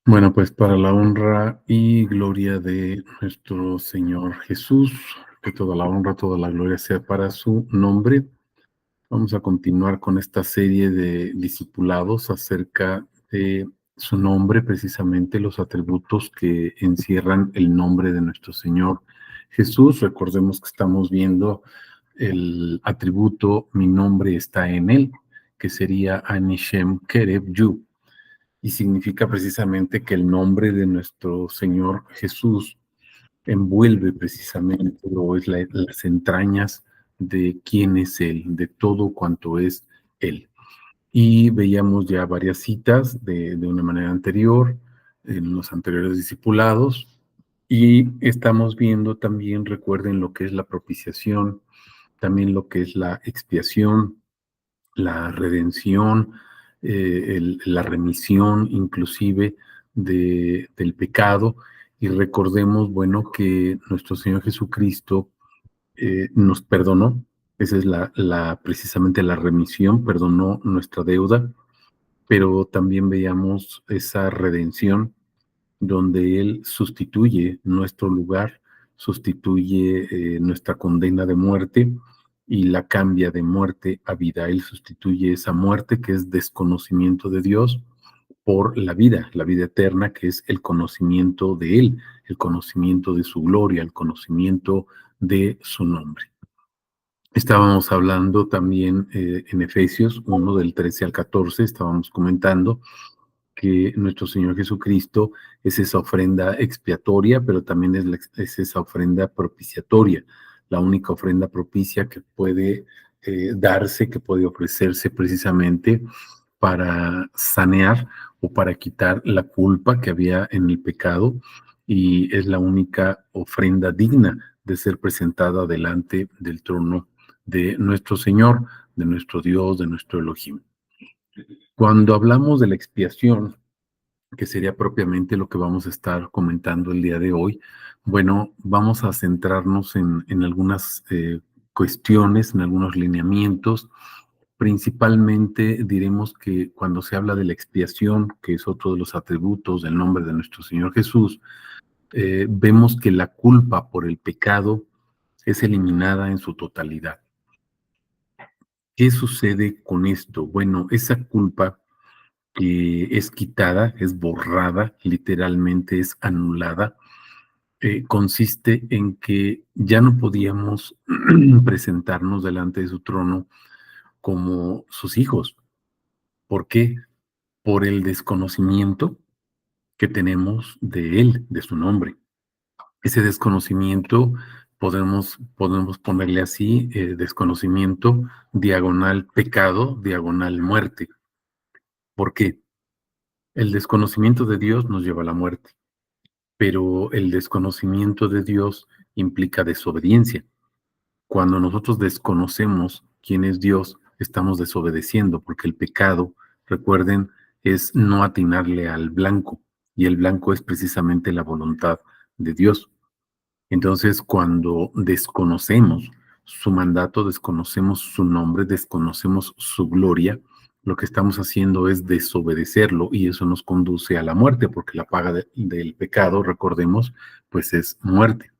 Bueno, pues para la honra y gloria de nuestro Señor Jesús, que toda la honra, toda la gloria sea para su nombre. Vamos a continuar con esta serie de discipulados acerca de su nombre, precisamente los atributos que encierran el nombre de nuestro Señor Jesús. Recordemos que estamos viendo el atributo "mi nombre está en él", que sería Anishem Kerev Yu, y significa precisamente que el nombre de nuestro Señor Jesús envuelve precisamente o es las entrañas de quién es Él, de todo cuanto es Él. Y veíamos ya varias citas de una manera anterior, en los anteriores discipulados, y estamos viendo también, recuerden, lo que es la propiciación, también lo que es la expiación, la redención, la remisión inclusive del pecado. Y recordemos, bueno, que nuestro Señor Jesucristo nos perdonó. Esa es precisamente la remisión, perdonó nuestra deuda, pero también veíamos esa redención donde Él sustituye nuestro lugar, sustituye nuestra condena de muerte y la cambia de muerte a vida. Él sustituye esa muerte que es desconocimiento de Dios por la vida eterna, que es el conocimiento de Él, el conocimiento de su gloria, el conocimiento de su nombre. Estábamos hablando también en Efesios 1 del 13 al 14, estábamos comentando que nuestro Señor Jesucristo es esa ofrenda expiatoria, pero también es esa ofrenda propiciatoria, la única ofrenda propicia que puede darse, que puede ofrecerse precisamente para sanear o para quitar la culpa que había en el pecado, y es la única ofrenda digna de ser presentada delante del trono de nuestro Señor, de nuestro Dios, de nuestro Elohim. Cuando hablamos de la expiación, que sería propiamente lo que vamos a estar comentando el día de hoy, bueno, vamos a centrarnos en algunas cuestiones, en algunos lineamientos. Principalmente diremos que cuando se habla de la expiación, que es otro de los atributos del nombre de nuestro Señor Jesús, vemos que la culpa por el pecado es eliminada en su totalidad. ¿Qué sucede con esto? Bueno, esa culpa que es quitada, es borrada, literalmente es anulada, consiste en que ya no podíamos presentarnos delante de su trono como sus hijos. ¿Por qué? Por el desconocimiento que tenemos de Él, de su nombre. Ese desconocimiento podemos ponerle así, desconocimiento, diagonal pecado, diagonal muerte. ¿Por qué? El desconocimiento de Dios nos lleva a la muerte, pero el desconocimiento de Dios implica desobediencia. Cuando nosotros desconocemos quién es Dios, estamos desobedeciendo, porque el pecado, recuerden, es no atinarle al blanco, y el blanco es precisamente la voluntad de Dios. Entonces, cuando desconocemos su mandato, desconocemos su nombre, desconocemos su gloria, lo que estamos haciendo es desobedecerlo, y eso nos conduce a la muerte, porque la paga del pecado, recordemos, pues es muerte.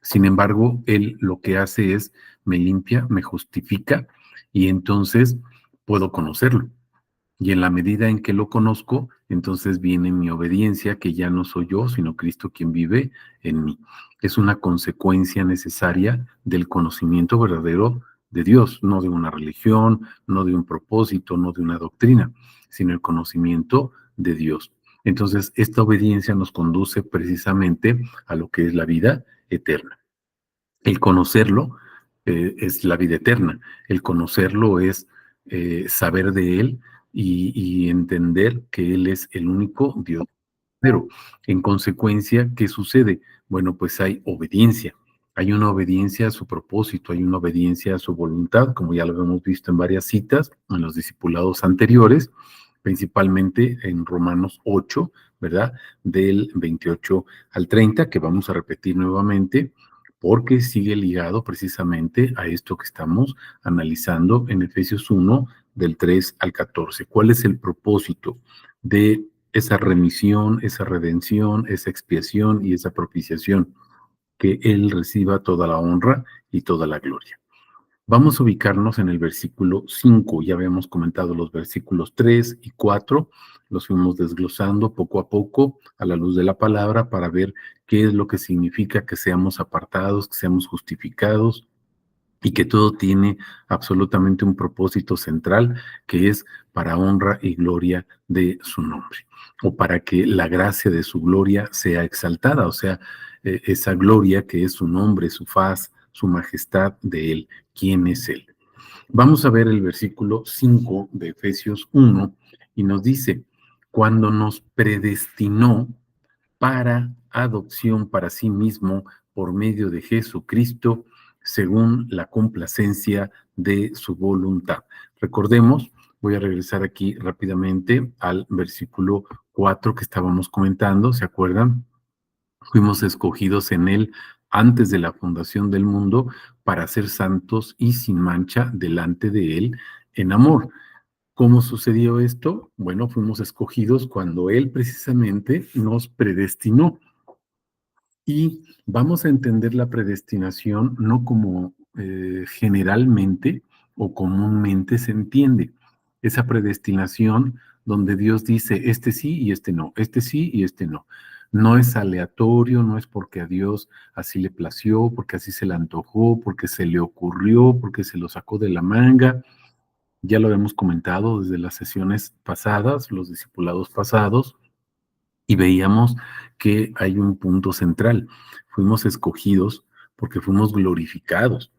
Sin embargo, Él lo que hace es me limpia, me justifica, y entonces puedo conocerlo. Y en la medida en que lo conozco, entonces viene mi obediencia, que ya no soy yo, sino Cristo quien vive en mí. Es una consecuencia necesaria del conocimiento verdadero de Dios, no de una religión, no de un propósito, no de una doctrina, sino el conocimiento de Dios. Entonces, esta obediencia nos conduce precisamente a lo que es la vida eterna. El conocerlo es la vida eterna. El conocerlo es saber de Él y entender que Él es el único Dios. Pero, en consecuencia, ¿qué sucede? Bueno, pues hay obediencia. Hay una obediencia a su propósito, hay una obediencia a su voluntad, como ya lo hemos visto en varias citas, en los discipulados anteriores, principalmente en Romanos 8, ¿verdad? Del 28 al 30, que vamos a repetir nuevamente, porque sigue ligado precisamente a esto que estamos analizando en Efesios 1, del 3 al 14. ¿Cuál es el propósito de esa remisión, esa redención, esa expiación y esa propiciación, que Él reciba toda la honra y toda la gloria. Vamos a ubicarnos en el versículo 5. Ya habíamos comentado los versículos 3 y 4, los fuimos desglosando poco a poco a la luz de la palabra para ver qué es lo que significa que seamos apartados, que seamos justificados, y que todo tiene absolutamente un propósito central, que es para honra y gloria de su nombre, o para que la gracia de su gloria sea exaltada, o sea, esa gloria que es su nombre, su faz, su majestad de Él. ¿Quién es Él? Vamos a ver el versículo 5 de Efesios 1 y nos dice, cuando nos predestinó para adopción para sí mismo por medio de Jesucristo, según la complacencia de su voluntad. Recordemos, voy a regresar aquí rápidamente al versículo 4 que estábamos comentando, ¿se acuerdan? Fuimos escogidos en él antes de la fundación del mundo para ser santos y sin mancha delante de él en amor. ¿Cómo sucedió esto? Bueno, fuimos escogidos cuando Él precisamente nos predestinó. Y vamos a entender la predestinación no como generalmente o comúnmente se entiende. Esa predestinación donde Dios dice, este sí y este no, este sí y este no. No es aleatorio, no es porque a Dios así le plació, porque así se le antojó, porque se le ocurrió, porque se lo sacó de la manga. Ya lo hemos comentado desde las sesiones pasadas, los discipulados pasados, y veíamos que hay un punto central. Fuimos escogidos porque fuimos glorificados.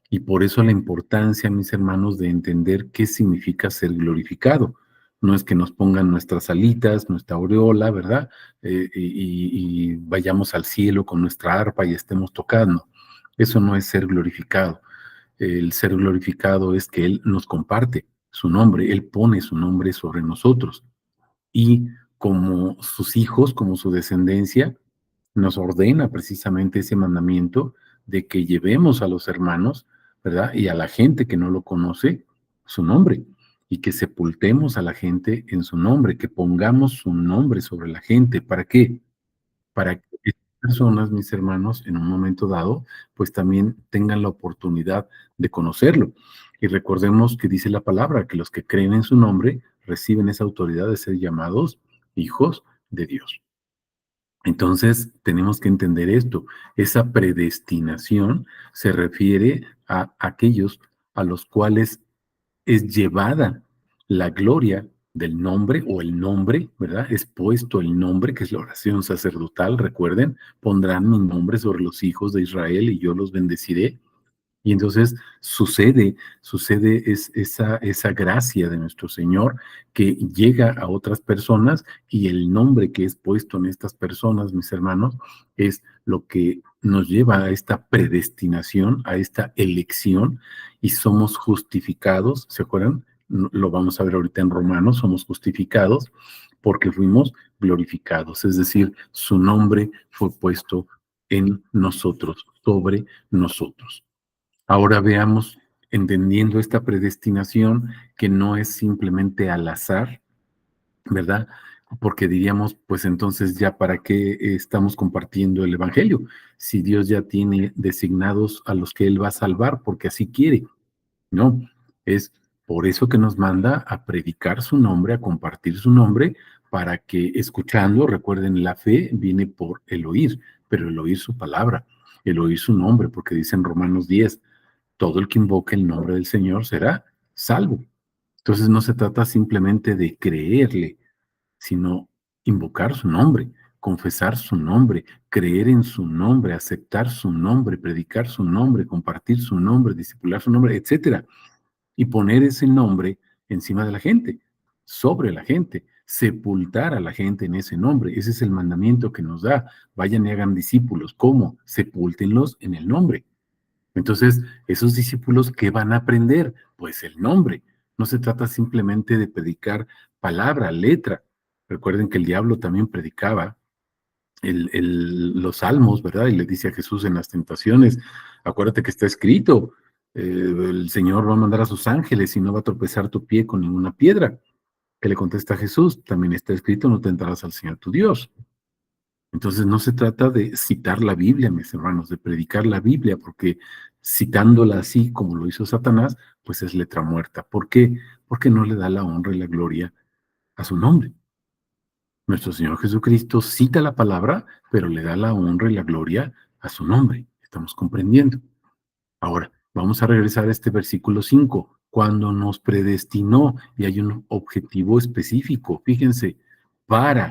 Y por eso la importancia, mis hermanos, de entender qué significa ser glorificado. No es que nos pongan nuestras alitas, nuestra aureola, ¿verdad? Y vayamos al cielo con nuestra arpa y estemos tocando. Eso no es ser glorificado. El ser glorificado es que Él nos comparte su nombre, Él pone su nombre sobre nosotros y como sus hijos, como su descendencia, nos ordena precisamente ese mandamiento de que llevemos a los hermanos, ¿verdad? Y a la gente que no lo conoce, su nombre, y que sepultemos a la gente en su nombre, que pongamos su nombre sobre la gente. ¿Para qué? Para que estas personas, mis hermanos, en un momento dado, pues también tengan la oportunidad de conocerlo. Y recordemos que dice la palabra, que los que creen en su nombre reciben esa autoridad de ser llamados hijos de Dios. Entonces, tenemos que entender esto. Esa predestinación se refiere a aquellos a los cuales es llevada la gloria del nombre o el nombre, ¿verdad? Es puesto el nombre, que es la oración sacerdotal, recuerden, pondrán mi nombre sobre los hijos de Israel y yo los bendeciré. Y entonces sucede esa gracia de nuestro Señor que llega a otras personas y el nombre que es puesto en estas personas, mis hermanos, es lo que nos lleva a esta predestinación, a esta elección y somos justificados, ¿se acuerdan? Lo vamos a ver ahorita en Romanos, somos justificados porque fuimos glorificados, es decir, su nombre fue puesto en nosotros, sobre nosotros. Ahora veamos, entendiendo esta predestinación, que no es simplemente al azar, ¿verdad? Porque diríamos, pues entonces ya para qué estamos compartiendo el Evangelio, si Dios ya tiene designados a los que Él va a salvar, porque así quiere. No, es por eso que nos manda a predicar su nombre, a compartir su nombre, para que escuchando, recuerden, la fe viene por el oír, pero el oír su palabra, el oír su nombre, porque dice en Romanos 10, todo el que invoque el nombre del Señor será salvo. Entonces no se trata simplemente de creerle, sino invocar su nombre, confesar su nombre, creer en su nombre, aceptar su nombre, predicar su nombre, compartir su nombre, discipular su nombre, etcétera. Y poner ese nombre encima de la gente, sobre la gente, sepultar a la gente en ese nombre. Ese es el mandamiento que nos da. Vayan y hagan discípulos. ¿Cómo? Sepúltenlos en el nombre. Entonces, esos discípulos, ¿qué van a aprender? Pues el nombre. No se trata simplemente de predicar palabra, letra. Recuerden que el diablo también predicaba los salmos, ¿verdad? Y le dice a Jesús en las tentaciones, acuérdate que está escrito, el Señor va a mandar a sus ángeles y no va a tropezar tu pie con ninguna piedra. ¿Qué le contesta Jesús? También está escrito, no tentarás al Señor tu Dios. Entonces no se trata de citar la Biblia, mis hermanos, de predicar la Biblia, porque citándola así como lo hizo Satanás, pues es letra muerta. ¿Por qué? Porque no le da la honra y la gloria a su nombre. Nuestro Señor Jesucristo cita la palabra, pero le da la honra y la gloria a su nombre. ¿Estamos comprendiendo? Ahora, vamos a regresar a este versículo 5. Cuando nos predestinó, y hay un objetivo específico, fíjense,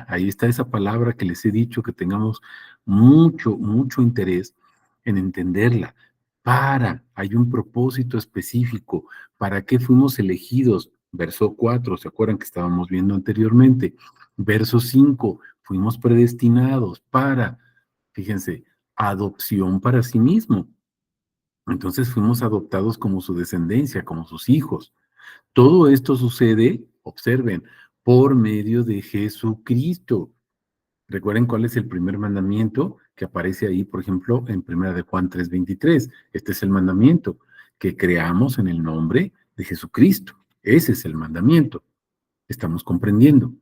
ahí está esa palabra que les he dicho que tengamos mucho interés en entenderla. Hay un propósito específico. ¿Para qué fuimos elegidos? Verso 4, ¿se acuerdan que estábamos viendo anteriormente? Verso 5, fuimos predestinados fíjense, adopción para sí mismo. Entonces fuimos adoptados como su descendencia, como sus hijos. Todo esto sucede, observen, por medio de Jesucristo. Recuerden cuál es el primer mandamiento que aparece ahí, por ejemplo, en 1 de Juan 3:23. Este es el mandamiento, que creamos en el nombre de Jesucristo. Ese es el mandamiento. Estamos comprendiendo.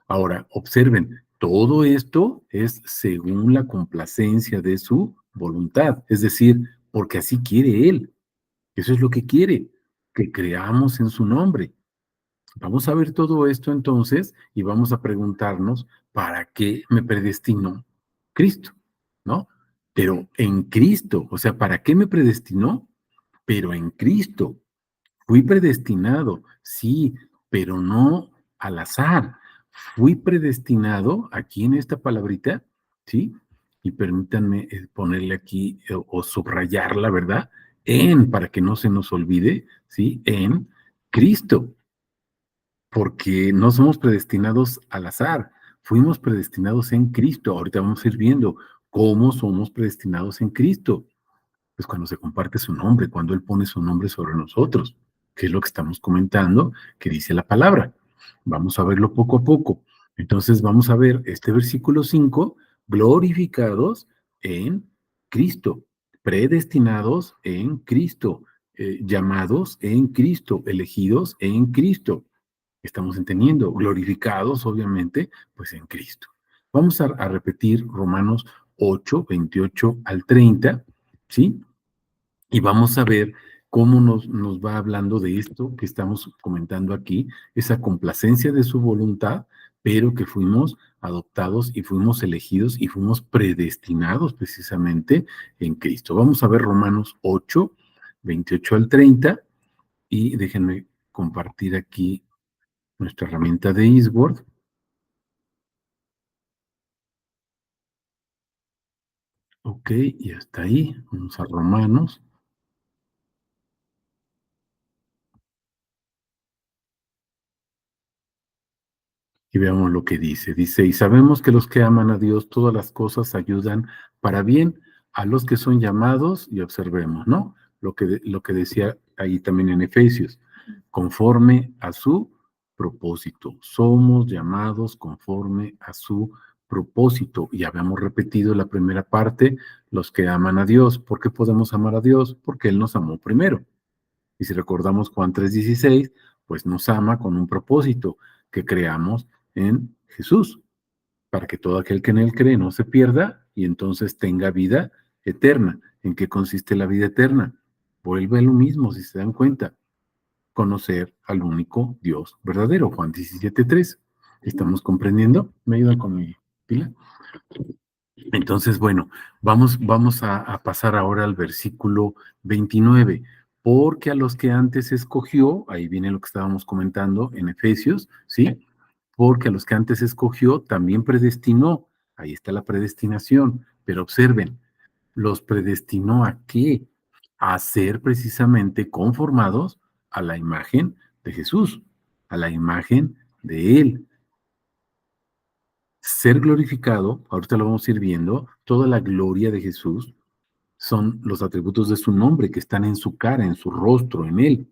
Ahora, observen, todo esto es según la complacencia de su voluntad, es decir, porque así quiere Él. Eso es lo que quiere, que creamos en su nombre. Vamos a ver todo esto entonces y vamos a preguntarnos, ¿para qué me predestinó Cristo? ¿No? Pero en Cristo, o sea, ¿para qué me predestinó? Pero en Cristo. Fui predestinado, sí, pero no al azar. Fui predestinado aquí en esta palabrita, ¿sí? Y permítanme ponerle aquí o subrayarla, ¿verdad? Para que no se nos olvide, ¿sí? En Cristo, porque no somos predestinados al azar, fuimos predestinados en Cristo. Ahorita vamos a ir viendo cómo somos predestinados en Cristo. Pues cuando se comparte su nombre, cuando Él pone su nombre sobre nosotros, que es lo que estamos comentando, que dice la palabra. Vamos a verlo poco a poco. Entonces vamos a ver este versículo 5: glorificados en Cristo, predestinados en Cristo, llamados en Cristo, elegidos en Cristo. Estamos entendiendo, glorificados obviamente, pues en Cristo. Vamos a repetir Romanos 8:28 al 30, ¿sí? Y vamos a ver cómo nos va hablando de esto que estamos comentando aquí, esa complacencia de su voluntad, pero que fuimos adoptados y fuimos elegidos y fuimos predestinados precisamente en Cristo. Vamos a ver Romanos 8:28 al 30, y déjenme compartir aquí nuestra herramienta de Eastword. Ok, y hasta ahí. Vamos a Romanos. Y veamos lo que dice. Dice, y sabemos que los que aman a Dios, todas las cosas ayudan para bien a los que son llamados, y observemos, ¿no? Lo que decía ahí también en Efesios, conforme a su propósito. Somos llamados conforme a su propósito. Y habíamos repetido la primera parte, los que aman a Dios. ¿Por qué podemos amar a Dios? Porque Él nos amó primero. Y si recordamos Juan 3:16, pues nos ama con un propósito, que creamos en Jesús, para que todo aquel que en Él cree no se pierda y entonces tenga vida eterna. ¿En qué consiste la vida eterna? Vuelve a lo mismo, si se dan cuenta, conocer al único Dios verdadero. Juan 17:3. ¿Estamos comprendiendo? ¿Me ayudan con mi pila? Entonces, bueno, vamos a pasar ahora al versículo 29. Porque a los que antes escogió, ahí viene lo que estábamos comentando en Efesios, ¿sí? Porque a los que antes escogió, también predestinó. Ahí está la predestinación. Pero observen, ¿los predestinó a qué? A ser precisamente conformados a la imagen de Jesús, a la imagen de Él. Ser glorificado, ahorita lo vamos a ir viendo, toda la gloria de Jesús son los atributos de su nombre que están en su cara, en su rostro, en Él.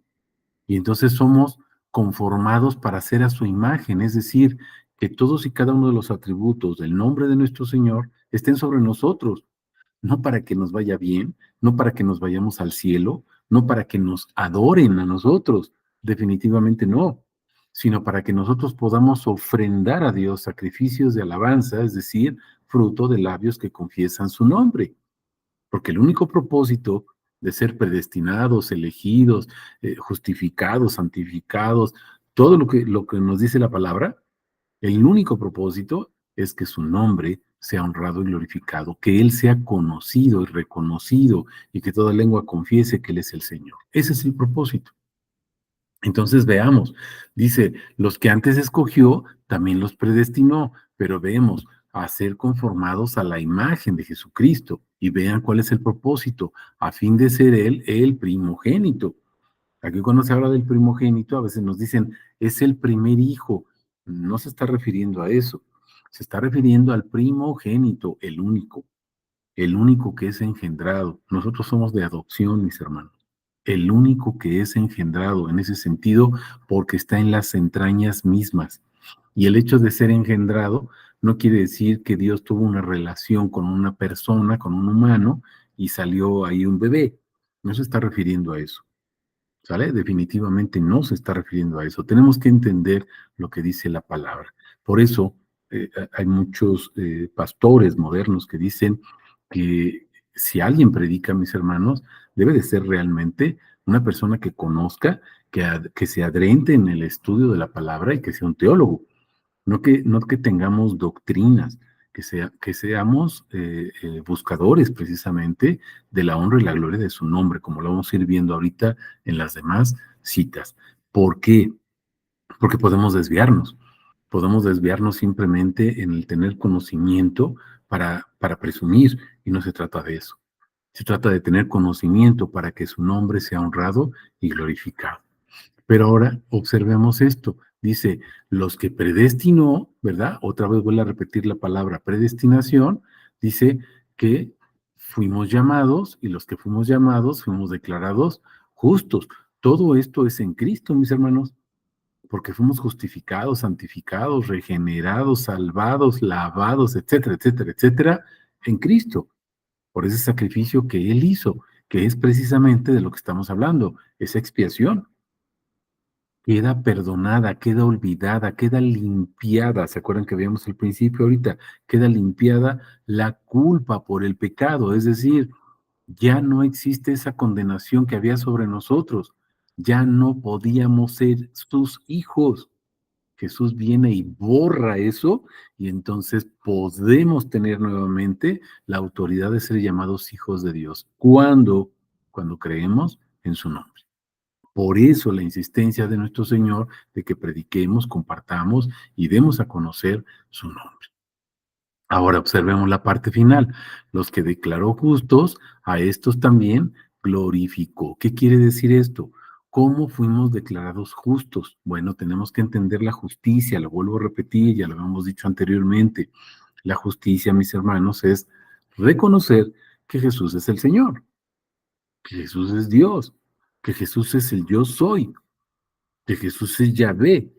Y entonces somos conformados para ser a su imagen, es decir, que todos y cada uno de los atributos del nombre de nuestro Señor estén sobre nosotros, no para que nos vaya bien, no para que nos vayamos al cielo, no para que nos adoren a nosotros, definitivamente no, sino para que nosotros podamos ofrendar a Dios sacrificios de alabanza, es decir, fruto de labios que confiesan su nombre. Porque el único propósito de ser predestinados, elegidos, justificados, santificados, todo lo que nos dice la palabra, el único propósito es que su nombre sea honrado y glorificado, que Él sea conocido y reconocido y que toda lengua confiese que Él es el Señor. Ese es el propósito. Entonces veamos, dice, los que antes escogió, también los predestinó, pero vemos a ser conformados a la imagen de Jesucristo y vean cuál es el propósito, a fin de ser Él el primogénito. Aquí cuando se habla del primogénito, a veces nos dicen, es el primer hijo. No se está refiriendo a eso, se está refiriendo al primogénito, el único que es engendrado. Nosotros somos de adopción, mis hermanos. El único que es engendrado en ese sentido porque está en las entrañas mismas. Y el hecho de ser engendrado no quiere decir que Dios tuvo una relación con una persona, con un humano, y salió ahí un bebé. No se está refiriendo a eso. ¿Sale? Definitivamente no se está refiriendo a eso. Tenemos que entender lo que dice la palabra. Por eso hay muchos pastores modernos que dicen que si alguien predica, mis hermanos, debe de ser realmente una persona que conozca, que se adrente en el estudio de la palabra y que sea un teólogo. No que tengamos doctrinas, que seamos buscadores precisamente de la honra y la gloria de su nombre, como lo vamos a ir viendo ahorita en las demás citas. ¿Por qué? Porque podemos desviarnos simplemente en el tener conocimiento para presumir, y no se trata de eso. Se trata de tener conocimiento para que su nombre sea honrado y glorificado. Pero ahora observemos esto. Dice, los que predestinó, ¿verdad? Otra vez vuelvo a repetir la palabra predestinación. Dice que fuimos llamados y los que fuimos llamados fuimos declarados justos. Todo esto es en Cristo, mis hermanos, porque fuimos justificados, santificados, regenerados, salvados, lavados, etcétera, etcétera, etcétera, en Cristo, por ese sacrificio que Él hizo, que es precisamente de lo que estamos hablando, esa expiación queda perdonada, queda olvidada, queda limpiada. ¿Se acuerdan que veíamos al principio ahorita? Queda limpiada la culpa por el pecado, es decir, ya no existe esa condenación que había sobre nosotros, ya no podíamos ser sus hijos. Jesús viene y borra eso y entonces podemos tener nuevamente la autoridad de ser llamados hijos de Dios. ¿Cuándo? Cuando creemos en su nombre. Por eso la insistencia de nuestro Señor de que prediquemos, compartamos y demos a conocer su nombre. Ahora observemos la parte final. Los que declaró justos, a estos también glorificó. ¿Qué quiere decir esto? ¿Cómo fuimos declarados justos? Bueno, tenemos que entender la justicia, lo vuelvo a repetir, ya lo habíamos dicho anteriormente. La justicia, mis hermanos, es reconocer que Jesús es el Señor, que Jesús es Dios, que Jesús es el yo soy, que Jesús es Yahvé.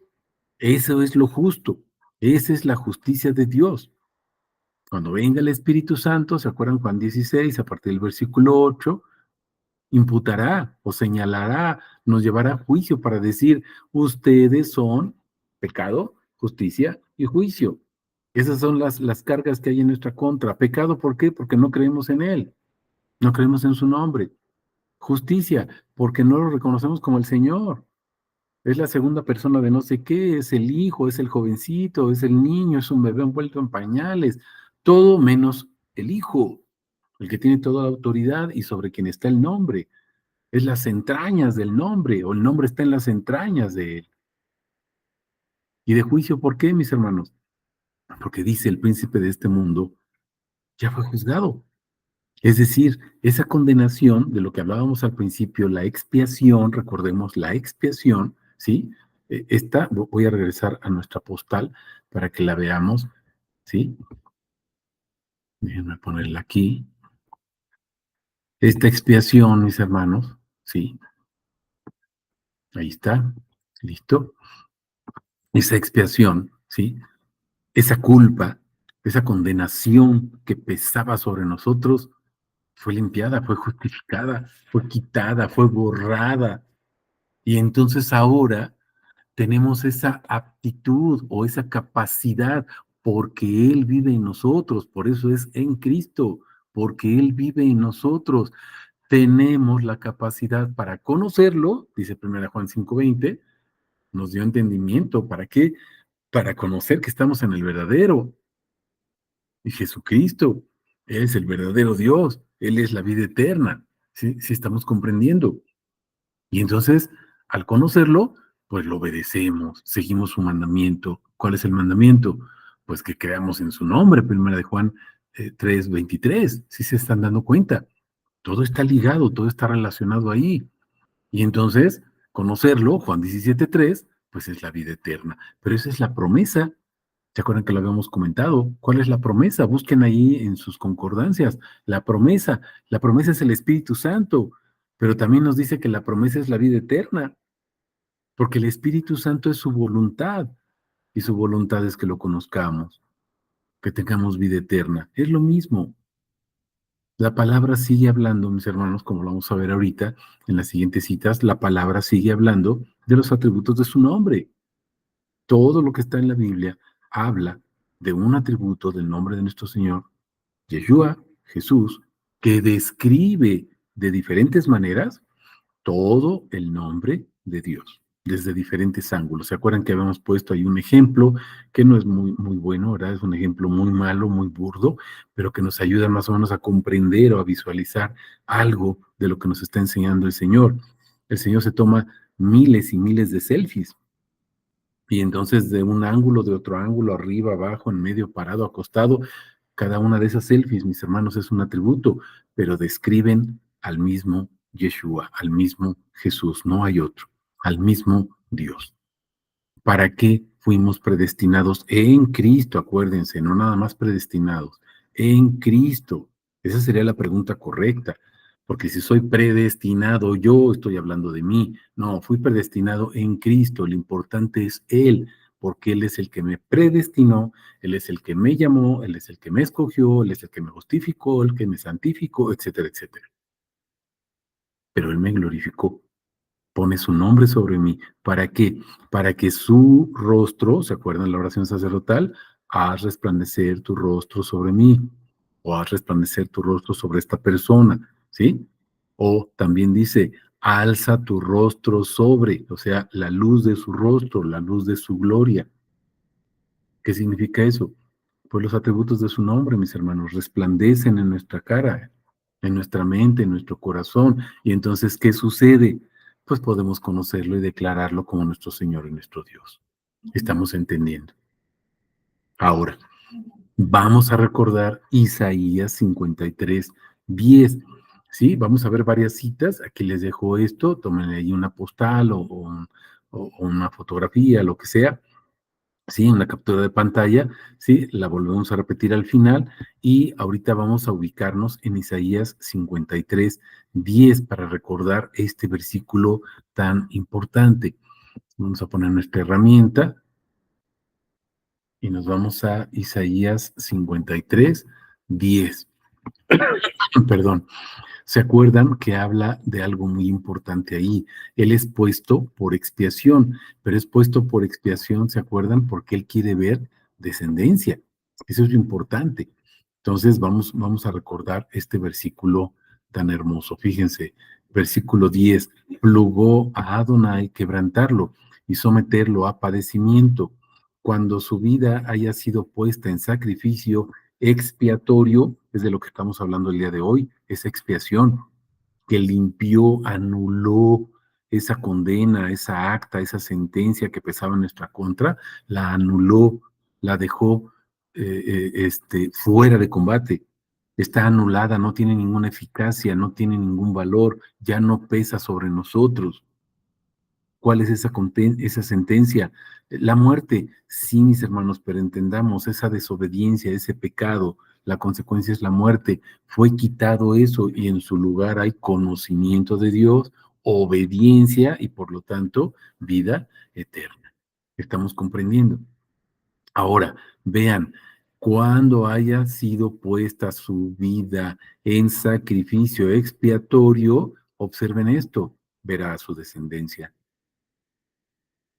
Eso es lo justo. Esa es la justicia de Dios. Cuando venga el Espíritu Santo, ¿se acuerdan Juan 16, a partir del versículo 8? Imputará o señalará, nos llevará a juicio para decir, ustedes son pecado, justicia y juicio. Esas son las cargas que hay en nuestra contra. Pecado, ¿por qué? Porque no creemos en Él, no creemos en su nombre. Justicia, porque no lo reconocemos como el Señor. Es la segunda persona de no sé qué, es el hijo, es el jovencito, es el niño, es un bebé envuelto en pañales, todo menos el hijo, el que tiene toda la autoridad y sobre quien está el nombre. Es las entrañas del nombre, o el nombre está en las entrañas de él. ¿Y de juicio por qué, mis hermanos? Porque dice el príncipe de este mundo, ya fue juzgado. Es decir, esa condenación de lo que hablábamos al principio, la expiación, recordemos la expiación, ¿sí? Esta, voy a regresar a nuestra postal para que la veamos, ¿sí? Déjenme ponerla aquí. Esta expiación, mis hermanos, ¿sí? Ahí está, listo. Esa expiación, ¿sí? Esa culpa, esa condenación que pesaba sobre nosotros, fue limpiada, fue justificada, fue quitada, fue borrada. Y entonces ahora tenemos esa aptitud o esa capacidad porque Él vive en nosotros, por eso es en Cristo, porque Él vive en nosotros. Tenemos la capacidad para conocerlo, dice 1 Juan 5:20, nos dio entendimiento. ¿Para qué? Para conocer que estamos en el verdadero. Y Jesucristo es el verdadero Dios, Él es la vida eterna. ¿Sí? ¿Sí estamos comprendiendo? Y entonces, al conocerlo, pues lo obedecemos, seguimos su mandamiento. ¿Cuál es el mandamiento? Pues que creamos en su nombre, 1 Juan 3:23. ¿Sí se están dando cuenta? Todo está ligado, todo está relacionado ahí. Y entonces, conocerlo, Juan 17:3, pues es la vida eterna. Pero esa es la promesa. ¿Se acuerdan que lo habíamos comentado? ¿Cuál es la promesa? Busquen ahí en sus concordancias. La promesa es el Espíritu Santo, pero también nos dice que la promesa es la vida eterna, porque el Espíritu Santo es su voluntad, y su voluntad es que lo conozcamos, que tengamos vida eterna. Es lo mismo. La palabra sigue hablando, mis hermanos, como lo vamos a ver ahorita en las siguientes citas, la palabra sigue hablando de los atributos de su nombre. Todo lo que está en la Biblia habla de un atributo del nombre de nuestro Señor, Yeshua, Jesús, que describe de diferentes maneras todo el nombre de Dios, desde diferentes ángulos. ¿Se acuerdan que habíamos puesto ahí un ejemplo que no es muy bueno, ¿verdad? Es un ejemplo muy malo, muy burdo, pero que nos ayuda más o menos a comprender o a visualizar algo de lo que nos está enseñando el Señor. El Señor se toma miles y miles de selfies. Y entonces de un ángulo, de otro ángulo, arriba, abajo, en medio, parado, acostado, cada una de esas selfies, mis hermanos, es un atributo, pero describen al mismo Yeshua, al mismo Jesús, no hay otro, al mismo Dios. ¿Para qué fuimos predestinados en Cristo? Acuérdense, no nada más predestinados, en Cristo. Esa sería la pregunta correcta, porque si soy predestinado, yo estoy hablando de mí. No, fui predestinado en Cristo. Lo importante es Él, porque Él es el que me predestinó, Él es el que me llamó, Él es el que me escogió, Él es el que me justificó, el que me santificó, etcétera, etcétera. Pero Él me glorificó, pone su nombre sobre mí. ¿Para qué? Para que su rostro, ¿se acuerdan la oración sacerdotal? Haz resplandecer tu rostro sobre mí, o haz resplandecer tu rostro sobre esta persona, ¿sí? O también dice, alza tu rostro sobre, o sea, la luz de su rostro, la luz de su gloria. ¿Qué significa eso? Pues los atributos de su nombre, mis hermanos, resplandecen en nuestra cara, en nuestra mente, en nuestro corazón. Y entonces, ¿qué sucede? Pues podemos conocerlo y declararlo como nuestro Señor y nuestro Dios. Estamos entendiendo. Ahora, vamos a recordar Isaías 53:10. Sí, vamos a ver varias citas. Aquí les dejo esto. Tomen ahí una postal o una fotografía, lo que sea. Sí, una captura de pantalla, sí, la volvemos a repetir al final y ahorita vamos a ubicarnos en Isaías 53:10 para recordar este versículo tan importante. Vamos a poner nuestra herramienta y nos vamos a Isaías 53:10. Perdón. ¿Se acuerdan que habla de algo muy importante ahí? Él es puesto por expiación, pero es puesto por expiación, ¿se acuerdan? Porque él quiere ver descendencia. Eso es lo importante. Entonces vamos a recordar este versículo tan hermoso. Fíjense, versículo 10, plugó a Adonai quebrantarlo y someterlo a padecimiento. Cuando su vida haya sido puesta en sacrificio expiatorio, es de lo que estamos hablando el día de hoy, esa expiación que limpió, anuló esa condena, esa acta, esa sentencia que pesaba en nuestra contra, la anuló, la dejó fuera de combate. Está anulada, no tiene ninguna eficacia, no tiene ningún valor, ya no pesa sobre nosotros. ¿Cuál es esa sentencia? La muerte, sí, mis hermanos, pero entendamos esa desobediencia, ese pecado, la consecuencia es la muerte. Fue quitado eso y en su lugar hay conocimiento de Dios, obediencia y por lo tanto vida eterna. ¿Estamos comprendiendo? Ahora, vean, cuando haya sido puesta su vida en sacrificio expiatorio, observen esto, verá a su descendencia.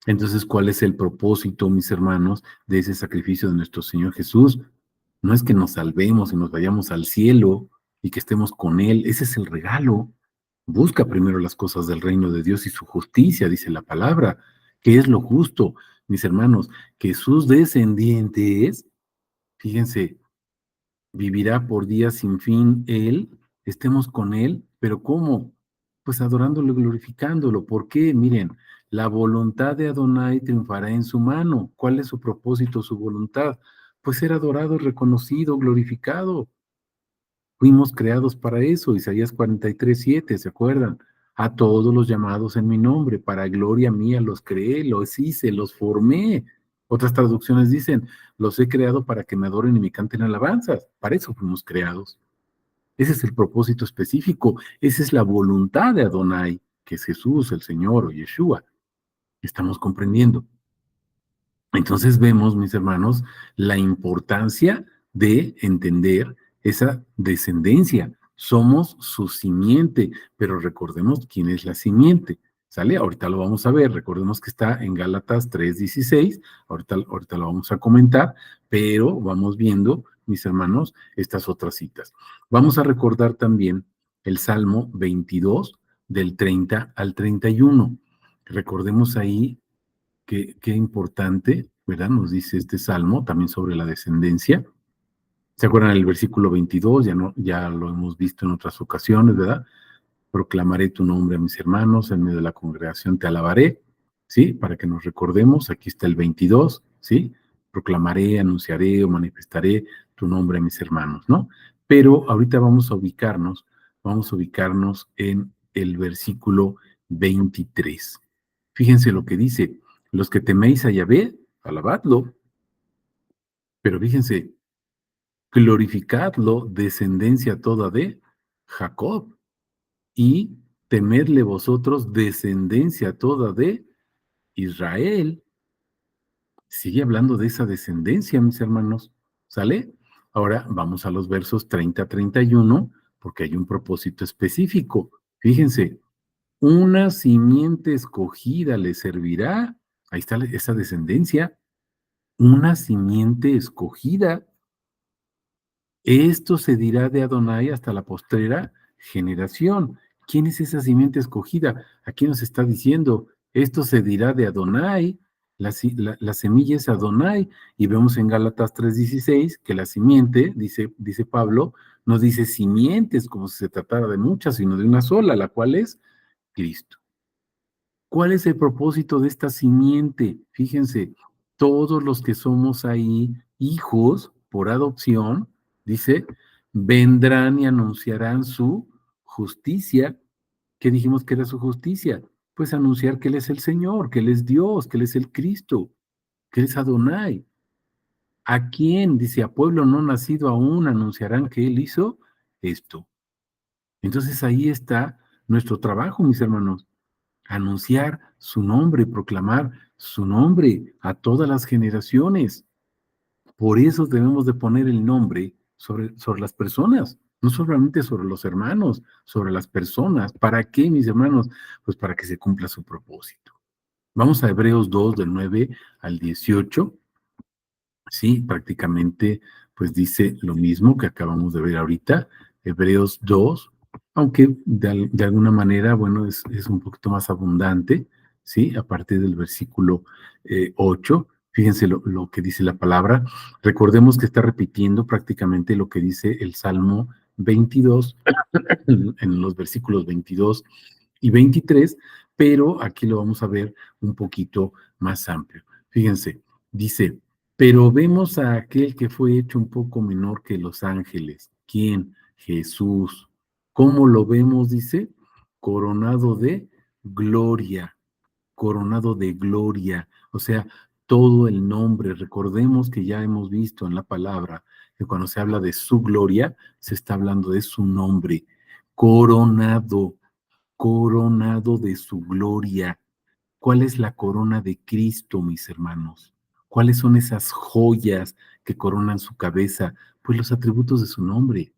Entonces, ¿cuál es el propósito, mis hermanos, de ese sacrificio de nuestro Señor Jesús? No es que nos salvemos y nos vayamos al cielo y que estemos con Él, ese es el regalo. Busca primero las cosas del reino de Dios y su justicia, dice la palabra. ¿Qué es lo justo, mis hermanos? Que sus descendientes, fíjense, vivirá por días sin fin Él, estemos con Él, pero ¿cómo? Pues adorándolo y glorificándolo. ¿Por qué? Miren, la voluntad de Adonai triunfará en su mano. ¿Cuál es su propósito, su voluntad? Pues ser adorado, reconocido, glorificado. Fuimos creados para eso, Isaías 43:7, ¿se acuerdan? A todos los llamados en mi nombre, para gloria mía los creé, los hice, los formé. Otras traducciones dicen, los he creado para que me adoren y me canten alabanzas. Para eso fuimos creados. Ese es el propósito específico, esa es la voluntad de Adonai, que es Jesús, el Señor o Yeshua. Estamos comprendiendo. Entonces vemos, mis hermanos, la importancia de entender esa descendencia. Somos su simiente, pero recordemos quién es la simiente. ¿Sale? Ahorita lo vamos a ver. Recordemos que está en Gálatas 3:16. Ahorita lo vamos a comentar, pero vamos viendo, mis hermanos, estas otras citas. Vamos a recordar también el Salmo 22, del 30 al 31. Recordemos ahí qué importante, ¿verdad? Nos dice este salmo también sobre la descendencia. ¿Se acuerdan el versículo 22? Ya, no, ya lo hemos visto en otras ocasiones, ¿verdad? Proclamaré tu nombre a mis hermanos, en medio de la congregación te alabaré, ¿sí? Para que nos recordemos, aquí está el 22, ¿sí? Proclamaré, anunciaré o manifestaré tu nombre a mis hermanos, ¿no? Pero ahorita vamos a ubicarnos en el versículo 23. Fíjense lo que dice, los que teméis a Yahvé, alabadlo, pero fíjense, glorificadlo, descendencia toda de Jacob, y temedle vosotros, descendencia toda de Israel. Sigue hablando de esa descendencia, mis hermanos, ¿sale? Ahora vamos a los versos 30 a 31, porque hay un propósito específico. Fíjense, una simiente escogida le servirá, ahí está esa descendencia, una simiente escogida. Esto se dirá de Adonai hasta la postrera generación. ¿Quién es esa simiente escogida? Aquí nos está diciendo, esto se dirá de Adonai, la semilla es Adonai, y vemos en Gálatas 3:16 que la simiente, dice Pablo, no dice simientes como si se tratara de muchas, sino de una sola, la cual es Cristo. ¿Cuál es el propósito de esta simiente? Fíjense, todos los que somos ahí hijos por adopción, dice, vendrán y anunciarán su justicia. ¿Qué dijimos que era su justicia? Pues anunciar que Él es el Señor, que Él es Dios, que Él es el Cristo, que Él es Adonai. ¿A quién? Dice, a pueblo no nacido aún anunciarán que Él hizo esto. Entonces ahí está nuestro trabajo, mis hermanos, anunciar su nombre, proclamar su nombre a todas las generaciones. Por eso debemos de poner el nombre sobre las personas, no solamente sobre los hermanos, sobre las personas. ¿Para qué, mis hermanos? Pues para que se cumpla su propósito. Vamos a Hebreos 2, del 9 al 18. Sí, prácticamente pues dice lo mismo que acabamos de ver ahorita, Hebreos 2, aunque de alguna manera, bueno, es un poquito más abundante, ¿sí? A partir del versículo 8, fíjense lo que dice la palabra. Recordemos que está repitiendo prácticamente lo que dice el Salmo 22, en los versículos 22 y 23, pero aquí lo vamos a ver un poquito más amplio. Fíjense, dice, pero vemos a aquel que fue hecho un poco menor que los ángeles. ¿Quién? Jesús. ¿Cómo lo vemos? Dice, coronado de gloria, coronado de gloria. O sea, todo el nombre. Recordemos que ya hemos visto en la palabra que cuando se habla de su gloria, se está hablando de su nombre. Coronado, coronado de su gloria. ¿Cuál es la corona de Cristo, mis hermanos? ¿Cuáles son esas joyas que coronan su cabeza? Pues los atributos de su nombre.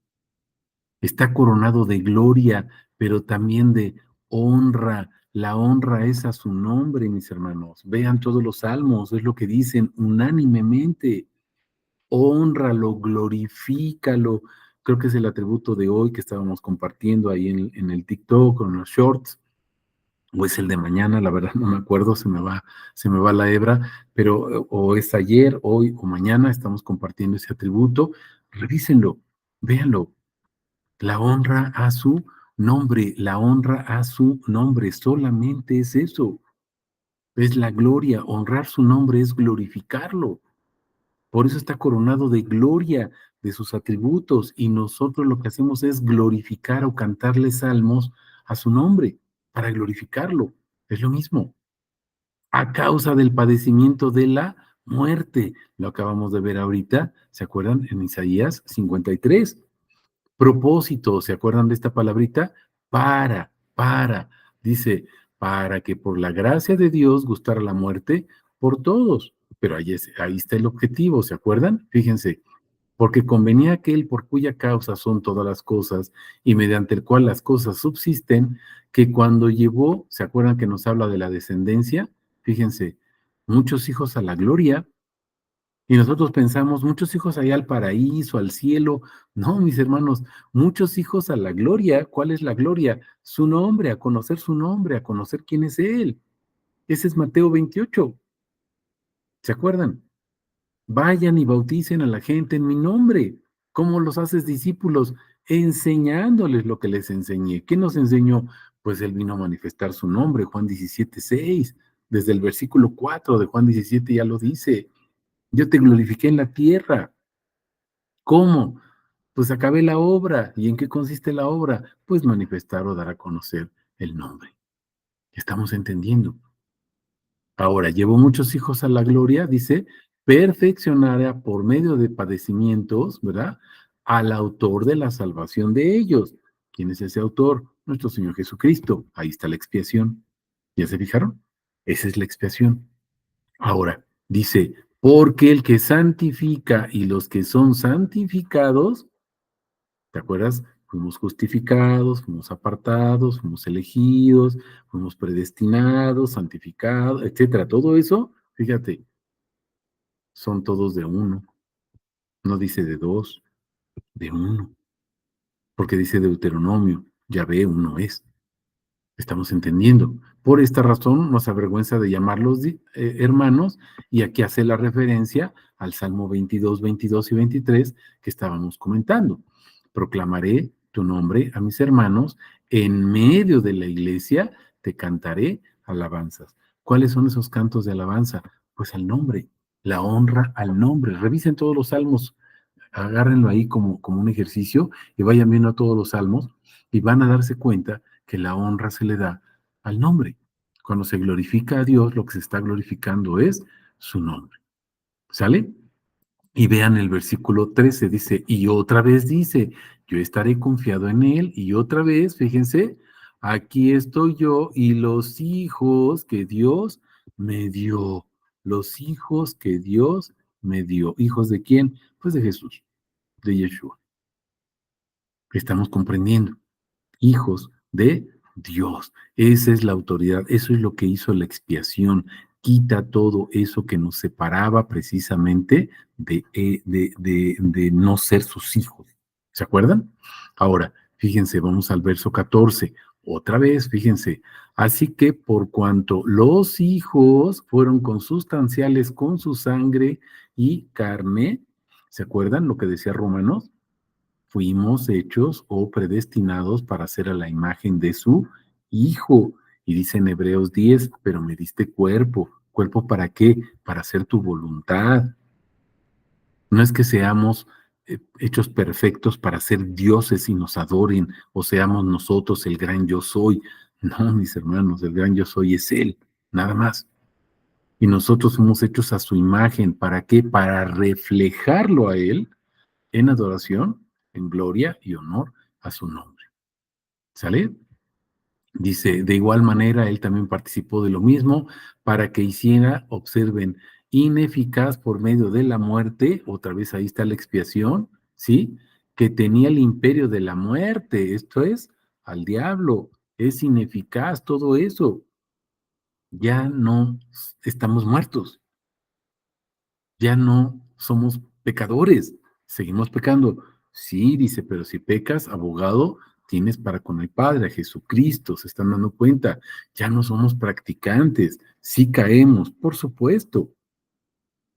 Está coronado de gloria, pero también de honra. La honra es a su nombre, mis hermanos. Vean todos los salmos, es lo que dicen unánimemente. Hónralo, glorifícalo. Creo que es el atributo de hoy que estábamos compartiendo ahí en el TikTok o en los shorts, o es el de mañana, la verdad no me acuerdo, se me va la hebra, pero o es ayer, hoy o mañana estamos compartiendo ese atributo. Revísenlo, véanlo. La honra a su nombre, la honra a su nombre, solamente es eso. Es la gloria, honrar su nombre es glorificarlo. Por eso está coronado de gloria de sus atributos y nosotros lo que hacemos es glorificar o cantarle salmos a su nombre para glorificarlo. Es lo mismo. A causa del padecimiento de la muerte. Lo acabamos de ver ahorita, ¿se acuerdan? En Isaías 53. Propósito, ¿se acuerdan de esta palabrita? Para. Dice, para que por la gracia de Dios gustara la muerte por todos. Pero ahí está el objetivo, ¿se acuerdan? Fíjense, porque convenía aquel por cuya causa son todas las cosas y mediante el cual las cosas subsisten, que cuando llevó, ¿se acuerdan que nos habla de la descendencia? Fíjense, muchos hijos a la gloria, y nosotros pensamos, muchos hijos allá al paraíso, al cielo. No, mis hermanos, muchos hijos a la gloria. ¿Cuál es la gloria? Su nombre, a conocer su nombre, a conocer quién es Él. Ese es Mateo 28. ¿Se acuerdan? Vayan y bauticen a la gente en mi nombre. ¿Cómo los haces discípulos? Enseñándoles lo que les enseñé. ¿Qué nos enseñó? Pues Él vino a manifestar su nombre, Juan 17:6. Desde el versículo 4 de Juan 17 ya lo dice. Yo te glorifiqué en la tierra. ¿Cómo? Pues acabé la obra. ¿Y en qué consiste la obra? Pues manifestar o dar a conocer el nombre. Estamos entendiendo. Ahora, llevo muchos hijos a la gloria, dice, perfeccionará por medio de padecimientos, ¿verdad? Al autor de la salvación de ellos. ¿Quién es ese autor? Nuestro Señor Jesucristo. Ahí está la expiación. ¿Ya se fijaron? Esa es la expiación. Ahora, dice, porque el que santifica y los que son santificados, ¿te acuerdas? Fuimos justificados, fuimos apartados, fuimos elegidos, fuimos predestinados, santificados, etcétera. Todo eso, fíjate, son todos de uno. No dice de dos, de uno. Porque dice Deuteronomio, ya ve, uno es. Estamos entendiendo. Por esta razón nos avergüenza de llamarlos hermanos, y aquí hace la referencia al Salmo 22, 22 y 23 que estábamos comentando. Proclamaré tu nombre a mis hermanos, en medio de la iglesia te cantaré alabanzas. ¿Cuáles son esos cantos de alabanza? Pues al nombre, la honra al nombre. Revisen todos los salmos, agárrenlo ahí como un ejercicio y vayan viendo todos los salmos y van a darse cuenta que la honra se le da al nombre. Cuando se glorifica a Dios, lo que se está glorificando es su nombre. ¿Sale? Y vean el versículo 13, dice, y otra vez dice, yo estaré confiado en él, y otra vez, fíjense, aquí estoy yo y los hijos que Dios me dio, los hijos que Dios me dio. ¿Hijos de quién? Pues de Jesús, de Yeshua. Estamos comprendiendo. Hijos de Dios. Esa es la autoridad, eso es lo que hizo la expiación. Quita todo eso que nos separaba precisamente de no ser sus hijos. ¿Se acuerdan? Ahora, fíjense, vamos al verso 14. Otra vez, fíjense. Así que por cuanto los hijos fueron consustanciales con su sangre y carne, ¿se acuerdan lo que decía Romanos? Fuimos hechos o predestinados para ser a la imagen de su Hijo. Y dice en Hebreos 10, pero me diste cuerpo. ¿Cuerpo para qué? Para hacer tu voluntad. No es que seamos hechos perfectos para ser dioses y nos adoren, o seamos nosotros el gran yo soy. No, mis hermanos, el gran yo soy es Él, nada más. Y nosotros somos hechos a su imagen. ¿Para qué? Para reflejarlo a Él en adoración, en gloria y honor a su nombre. ¿Sale? Dice, de igual manera, él también participó de lo mismo para que hiciera, observen, ineficaz por medio de la muerte, otra vez ahí está la expiación, ¿sí? Que tenía el imperio de la muerte, esto es, al diablo, es ineficaz todo eso. Ya no estamos muertos, ya no somos pecadores, seguimos pecando. Sí, dice, pero si pecas, abogado, tienes para con el Padre, a Jesucristo, se están dando cuenta, ya no somos practicantes, sí caemos, por supuesto.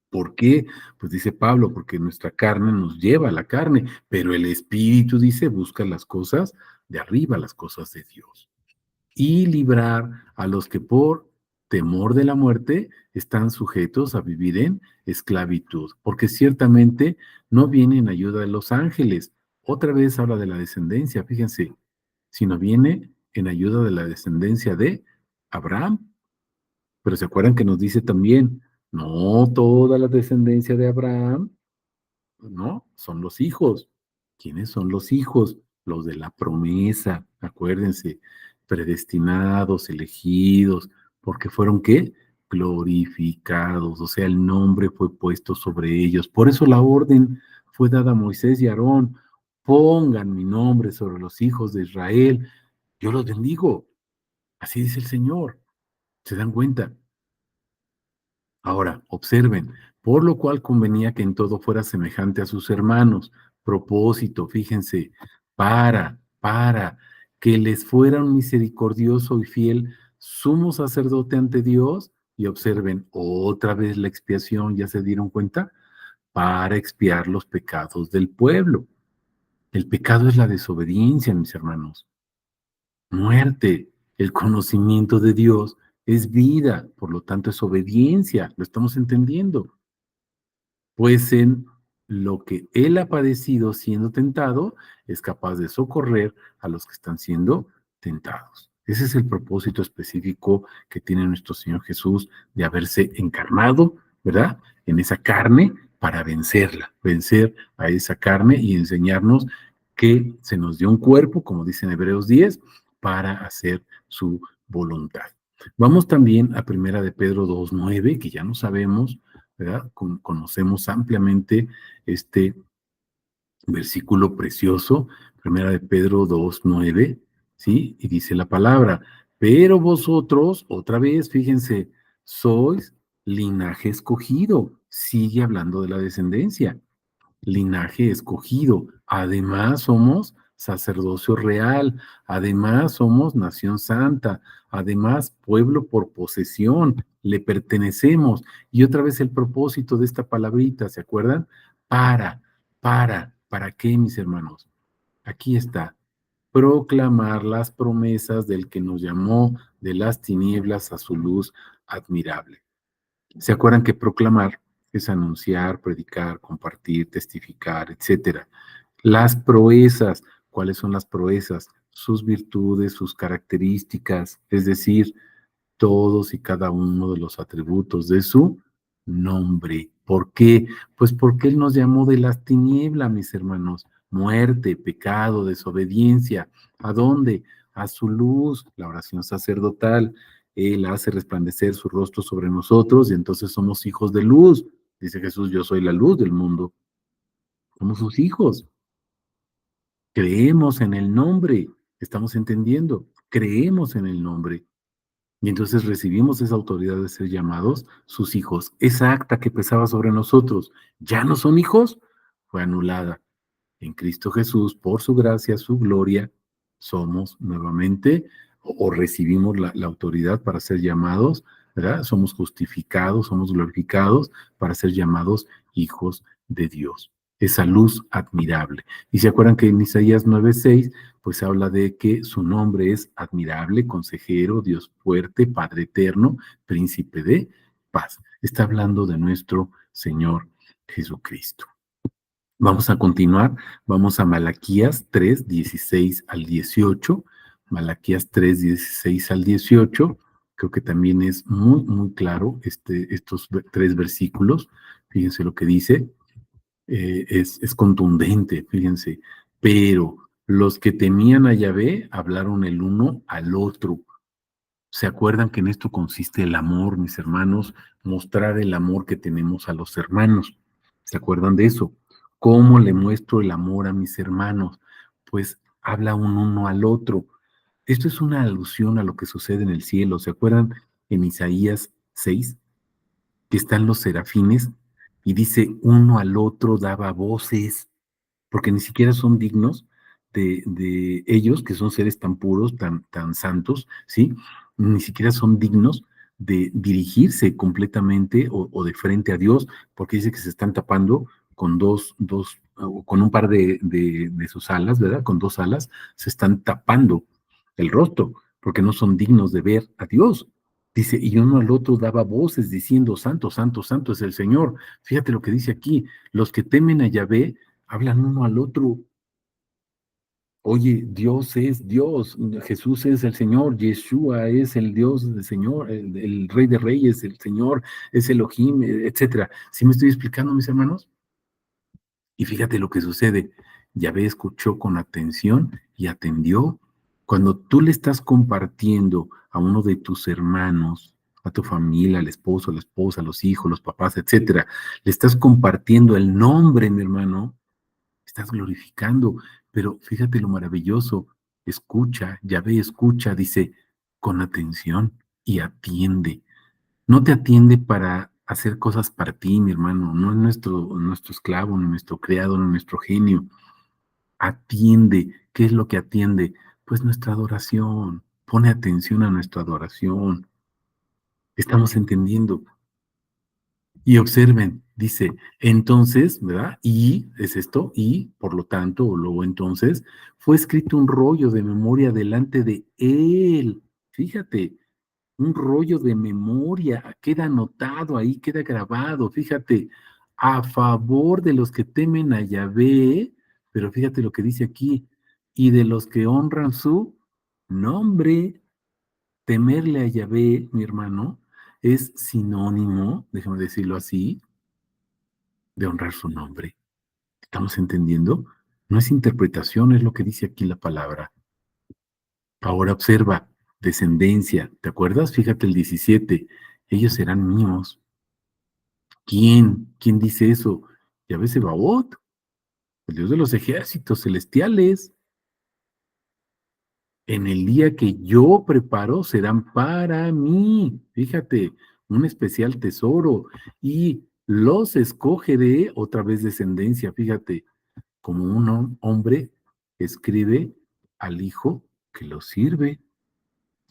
¿Por qué? Pues dice Pablo, porque nuestra carne nos lleva a la carne, pero el Espíritu dice, busca las cosas de arriba, las cosas de Dios. Y librar a los que por temor de la muerte están sujetos a vivir en esclavitud, porque ciertamente no viene en ayuda de los ángeles. Otra vez habla de la descendencia, fíjense, sino viene en ayuda de la descendencia de Abraham. Pero se acuerdan que nos dice también, no toda la descendencia de Abraham, no, son los hijos. ¿Quiénes son los hijos? Los de la promesa, acuérdense, predestinados, elegidos, porque fueron ¿qué? Glorificados, o sea, el nombre fue puesto sobre ellos. Por eso la orden fue dada a Moisés y Aarón. Pongan mi nombre sobre los hijos de Israel. Yo los bendigo. Así dice el Señor. ¿Se dan cuenta? Ahora, observen, por lo cual convenía que en todo fuera semejante a sus hermanos. Propósito, fíjense, para que les fuera un misericordioso y fiel sumo sacerdote ante Dios. Y observen, otra vez la expiación, ¿ya se dieron cuenta? Para expiar los pecados del pueblo. El pecado es la desobediencia, mis hermanos. Muerte. El conocimiento de Dios es vida, por lo tanto es obediencia. ¿Lo estamos entendiendo? Pues en lo que él ha padecido siendo tentado, es capaz de socorrer a los que están siendo tentados. Ese es el propósito específico que tiene nuestro Señor Jesús de haberse encarnado, ¿verdad? En esa carne para vencerla, vencer a esa carne y enseñarnos que se nos dio un cuerpo, como dice en Hebreos 10, para hacer su voluntad. Vamos también a Primera de Pedro 2:9, que ya no sabemos, ¿verdad? Conocemos ampliamente este versículo precioso, Primera de Pedro 2:9, ¿sí? Y dice la palabra, pero vosotros, otra vez, fíjense, sois linaje escogido, sigue hablando de la descendencia, linaje escogido. Además somos sacerdocio real, además somos nación santa, además pueblo por posesión, le pertenecemos. Y otra vez el propósito de esta palabrita, ¿se acuerdan? ¿Para qué, mis hermanos? Aquí está, proclamar las promesas del que nos llamó de las tinieblas a su luz admirable. ¿Se acuerdan que proclamar es anunciar, predicar, compartir, testificar, etcétera? Las proezas, ¿cuáles son las proezas? Sus virtudes, sus características, es decir, todos y cada uno de los atributos de su nombre. ¿Por qué? Pues porque Él nos llamó de las tinieblas, mis hermanos. Muerte, pecado, desobediencia. ¿A dónde? A su luz, la oración sacerdotal. Él hace resplandecer su rostro sobre nosotros y entonces somos hijos de luz. Dice Jesús, yo soy la luz del mundo. Somos sus hijos. Creemos en el nombre. ¿Estamos entendiendo? Creemos en el nombre. Y entonces recibimos esa autoridad de ser llamados sus hijos. Esa acta que pesaba sobre nosotros, ¿ya no son hijos? Fue anulada. En Cristo Jesús, por su gracia, su gloria, somos nuevamente o recibimos la autoridad para ser llamados, ¿verdad? Somos justificados, somos glorificados para ser llamados hijos de Dios. Esa luz admirable. Y se acuerdan que en Isaías 9:6, pues habla de que su nombre es admirable, consejero, Dios fuerte, Padre eterno, príncipe de paz. Está hablando de nuestro Señor Jesucristo. Vamos a continuar, vamos a Malaquías 3:16 al 18. Malaquías 3:16 al 18. Creo que también es muy, muy claro estos tres versículos. Fíjense lo que dice, es contundente, fíjense. Pero los que temían a Yahvé hablaron el uno al otro. ¿Se acuerdan que en esto consiste el amor, mis hermanos? Mostrar el amor que tenemos a los hermanos. ¿Se acuerdan de eso? ¿Cómo le muestro el amor a mis hermanos? Pues habla uno al otro. Esto es una alusión a lo que sucede en el cielo. ¿Se acuerdan en Isaías 6 que están los serafines y dice uno al otro daba voces? Porque ni siquiera son dignos de ellos, que son seres tan puros, tan santos, ¿sí? Ni siquiera son dignos de dirigirse completamente o de frente a Dios, porque dice que se están tapando con o con un par de sus alas, ¿verdad? Con dos alas, se están tapando el rostro, porque no son dignos de ver a Dios. Dice, y uno al otro daba voces diciendo, Santo, Santo, Santo es el Señor. Fíjate lo que dice aquí, los que temen a Yahvé hablan uno al otro. Oye, Dios es Dios, Jesús es el Señor, Yeshua es el Dios del Señor, el Rey de Reyes, el Señor es Elohim, etcétera. ¿Sí me estoy explicando, mis hermanos? Y fíjate lo que sucede. Yahvé escuchó con atención y atendió. Cuando tú le estás compartiendo a uno de tus hermanos, a tu familia, al esposo, a la esposa, a los hijos, los papás, etcétera, le estás compartiendo el nombre, mi hermano, estás glorificando, pero fíjate lo maravilloso, escucha, Yahvé escucha, dice, con atención y atiende. No te atiende para hacer cosas para ti, mi hermano, no es nuestro esclavo, no nuestro criado, no nuestro genio. Atiende. ¿Qué es lo que atiende? Pues nuestra adoración. Pone atención a nuestra adoración. Estamos entendiendo. Y observen, dice, entonces, ¿verdad? Y es esto, y por lo tanto, o luego entonces, fue escrito un rollo de memoria delante de él. Fíjate, un rollo de memoria, queda anotado ahí, queda grabado, fíjate, a favor de los que temen a Yahvé, pero fíjate lo que dice aquí, y de los que honran su nombre. Temerle a Yahvé, mi hermano, es sinónimo, déjame decirlo así, de honrar su nombre. ¿Estamos entendiendo? No es interpretación, es lo que dice aquí la palabra. Ahora observa, descendencia, ¿te acuerdas? Fíjate el 17, ellos serán míos. ¿Quién? ¿Quién dice eso? Yahvé Sebaot, el Dios de los ejércitos celestiales. En el día que yo preparo serán para mí. Fíjate, un especial tesoro. Y los escogeré, otra vez descendencia, fíjate, como un hombre escribe al hijo que lo sirve.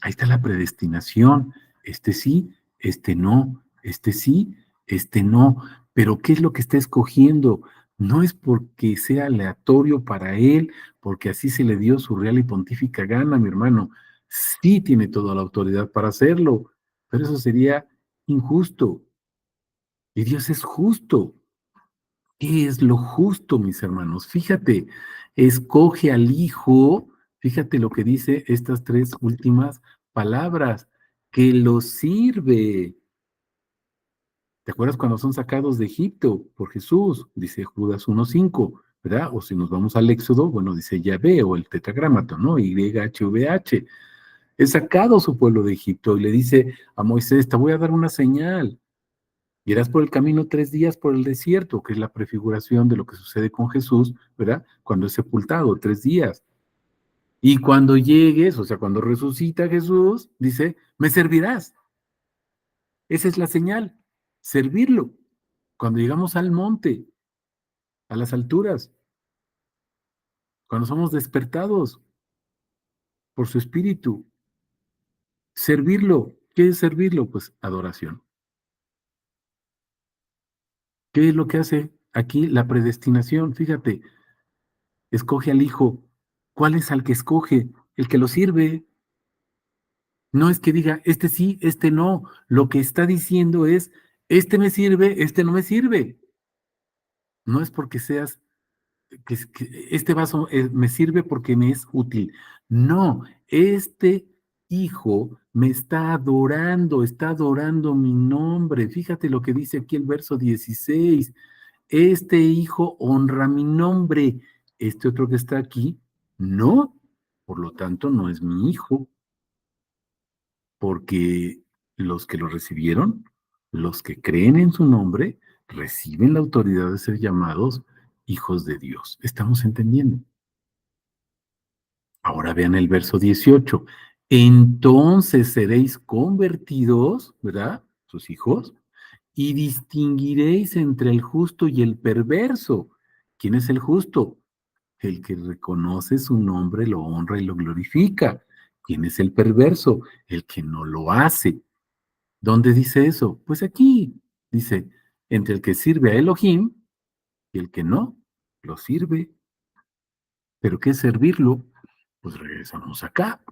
Ahí está la predestinación. Este sí, este no, este sí, este no. Pero ¿qué es lo que está escogiendo? No es porque sea aleatorio para él, porque así se le dio su real y pontífica gana, mi hermano. Sí tiene toda la autoridad para hacerlo, pero eso sería injusto. Y Dios es justo. ¿Qué es lo justo, mis hermanos? Fíjate, escoge al Hijo, fíjate lo que dice estas tres últimas palabras, que lo sirve. ¿Te acuerdas cuando son sacados de Egipto por Jesús? Dice Judas 1:5, ¿verdad? O si nos vamos al Éxodo, bueno, dice Yahvé o el tetragramaton, ¿no? YHVH. Es sacado su pueblo de Egipto y le dice a Moisés, te voy a dar una señal. Irás por el camino 3 días por el desierto, que es la prefiguración de lo que sucede con Jesús, ¿verdad? Cuando es sepultado, 3 días. Y cuando llegues, o sea, cuando resucita Jesús, dice, me servirás. Esa es la señal, servirlo. Cuando llegamos al monte, a las alturas, cuando somos despertados por su espíritu, servirlo. ¿Qué es servirlo? Pues adoración. ¿Qué es lo que hace aquí la predestinación? Fíjate, escoge al Hijo. ¿Cuál es al que escoge? El que lo sirve. No es que diga, este sí, este no. Lo que está diciendo es, este me sirve, este no me sirve. No es porque seas, que este vaso me sirve porque me es útil. No, este hijo me está adorando mi nombre. Fíjate lo que dice aquí el verso 16. Este hijo honra mi nombre. Este otro que está aquí, no. Por lo tanto, no es mi hijo. Porque los que lo recibieron, los que creen en su nombre, reciben la autoridad de ser llamados hijos de Dios. ¿Estamos entendiendo? Ahora vean el verso 18. Entonces seréis convertidos, ¿verdad? Sus hijos, y distinguiréis entre el justo y el perverso. ¿Quién es el justo? El que reconoce su nombre, lo honra y lo glorifica. ¿Quién es el perverso? El que no lo hace. ¿Dónde dice eso? Pues aquí. Dice, entre el que sirve a Elohim y el que no, lo sirve. ¿Pero qué es servirlo? Pues regresamos acá.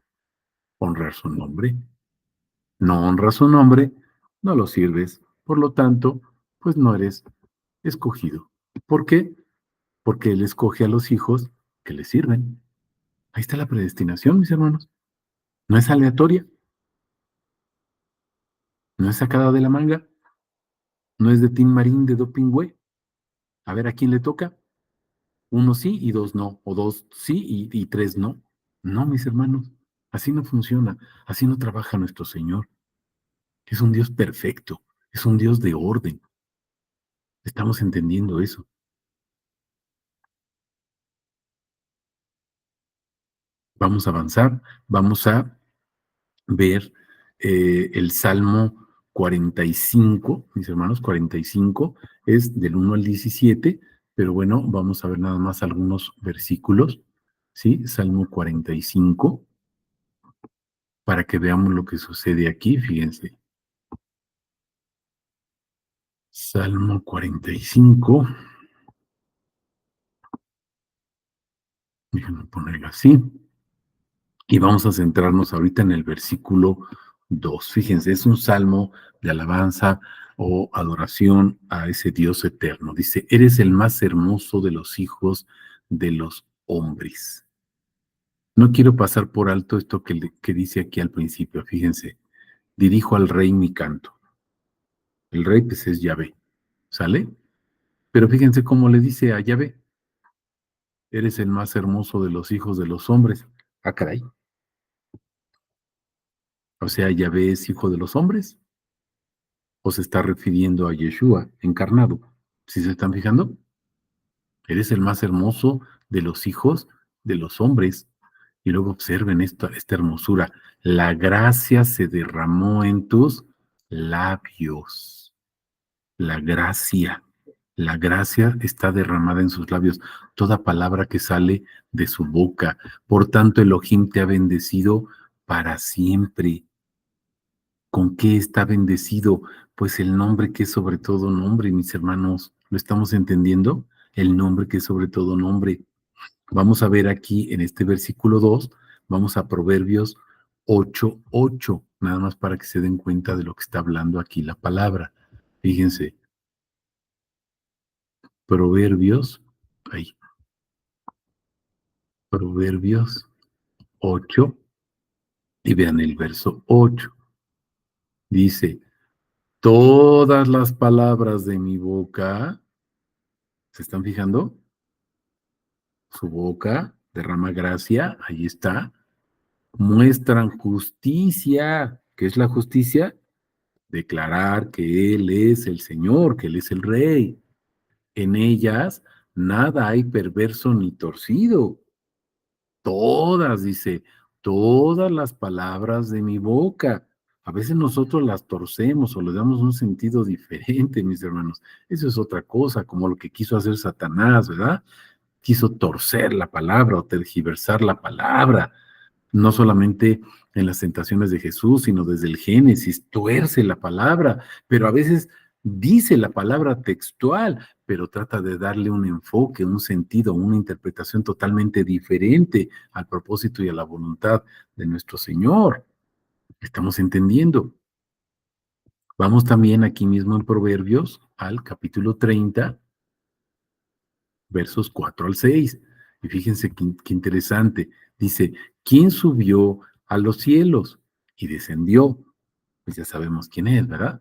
Honrar su nombre. No honras su nombre, no lo sirves. Por lo tanto, pues no eres escogido. ¿Por qué? Porque Él escoge a los hijos que le sirven. Ahí está la predestinación, mis hermanos. No es aleatoria, no es sacada de la manga, no es de Tim Marín de Dopingüe. A ver a quién le toca. Uno sí y dos no, o dos sí y tres no. No, mis hermanos, así no funciona, así no trabaja nuestro Señor. Es un Dios perfecto, es un Dios de orden. Estamos entendiendo eso. Vamos a avanzar, vamos a ver el Salmo 45, mis hermanos, 45 es del 1 al 17, pero bueno, vamos a ver nada más algunos versículos, ¿sí? Salmo 45, para que veamos lo que sucede aquí, fíjense. Salmo 45, déjenme ponerlo así. Y vamos a centrarnos ahorita en el versículo 2. Fíjense, es un salmo de alabanza o adoración a ese Dios eterno. Dice, eres el más hermoso de los hijos de los hombres. No quiero pasar por alto esto que dice aquí al principio. Fíjense, dirijo al rey mi canto. El rey pues es Yahvé, ¿sale? Pero fíjense cómo le dice a Yahvé, eres el más hermoso de los hijos de los hombres. Ah, caray. O sea, Yahvé es hijo de los hombres. ¿O se está refiriendo a Yeshua encarnado? ¿Sí se están fijando? Eres el más hermoso de los hijos de los hombres. Y luego observen esta hermosura. La gracia se derramó en tus labios. La gracia. La gracia está derramada en sus labios. Toda palabra que sale de su boca. Por tanto, Elohim te ha bendecido para siempre. ¿Con qué está bendecido? Pues el nombre que es sobre todo nombre, mis hermanos. ¿Lo estamos entendiendo? El nombre que es sobre todo nombre. Vamos a ver aquí en este versículo 2, vamos a Proverbios 8:8, nada más para que se den cuenta de lo que está hablando aquí la palabra. Fíjense, Proverbios, ahí, Proverbios 8, y vean el verso 8. Dice, todas las palabras de mi boca, ¿se están fijando? Su boca derrama gracia, ahí está, muestran justicia. ¿Qué es la justicia? Declarar que Él es el Señor, que Él es el Rey. En ellas nada hay perverso ni torcido. Todas, dice, todas las palabras de mi boca. A veces nosotros las torcemos o le damos un sentido diferente, mis hermanos. Eso es otra cosa, como lo que quiso hacer Satanás, ¿verdad? Quiso torcer la palabra o tergiversar la palabra, no solamente en las tentaciones de Jesús, sino desde el Génesis, tuerce la palabra, pero a veces dice la palabra textual, pero trata de darle un enfoque, un sentido, una interpretación totalmente diferente al propósito y a la voluntad de nuestro Señor. ¿Estamos entendiendo? Vamos también aquí mismo en Proverbios al capítulo 30, versos 4 al 6. Y fíjense qué interesante. Dice, ¿quién subió a los cielos y descendió? Pues ya sabemos quién es, ¿verdad?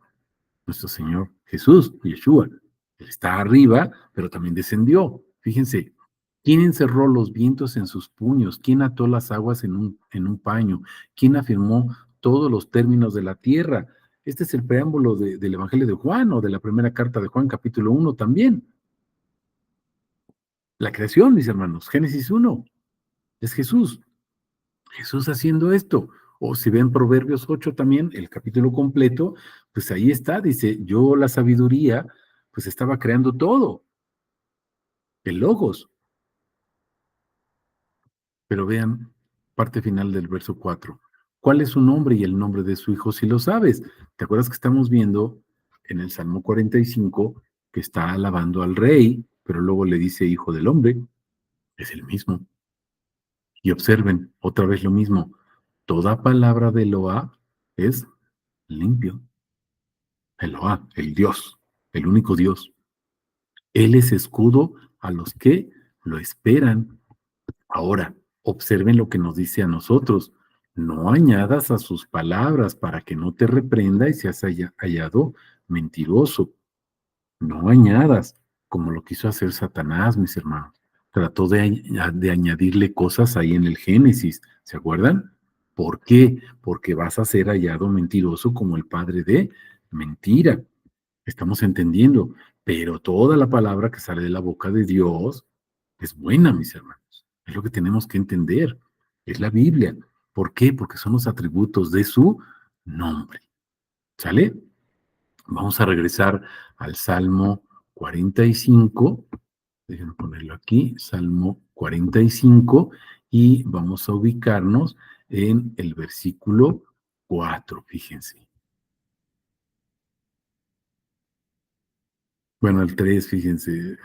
Nuestro Señor Jesús, Yeshua. Él está arriba, pero también descendió. Fíjense, ¿quién encerró los vientos en sus puños? ¿Quién ató las aguas en un paño? ¿Quién afirmó todos los términos de la tierra? Este es el preámbulo del Evangelio de Juan o de la primera carta de Juan, capítulo 1 también. La creación, mis hermanos, Génesis 1, es Jesús. Jesús haciendo esto. O si ven Proverbios 8 también, el capítulo completo, pues ahí está, dice, yo la sabiduría, pues estaba creando todo, el logos. Pero vean, parte final del verso 4. ¿Cuál es su nombre y el nombre de su hijo si lo sabes? ¿Te acuerdas que estamos viendo en el Salmo 45 que está alabando al rey, pero luego le dice hijo del hombre? Es el mismo. Y observen otra vez lo mismo. Toda palabra de Eloá es limpio. Eloá, el Dios, el único Dios. Él es escudo a los que lo esperan. Ahora, observen lo que nos dice a nosotros. No añadas a sus palabras para que no te reprenda y seas hallado mentiroso. No añadas, como lo quiso hacer Satanás, mis hermanos. Trató de añadirle cosas ahí en el Génesis, ¿se acuerdan? ¿Por qué? Porque vas a ser hallado mentiroso como el padre de mentira. Estamos entendiendo, pero toda la palabra que sale de la boca de Dios es buena, mis hermanos. Es lo que tenemos que entender. Es la Biblia. ¿Por qué? Porque son los atributos de su nombre. ¿Sale? Vamos a regresar al Salmo 45. Déjenme ponerlo aquí. Salmo 45. Y vamos a ubicarnos en el versículo 4. Fíjense. Bueno, el 3, fíjense,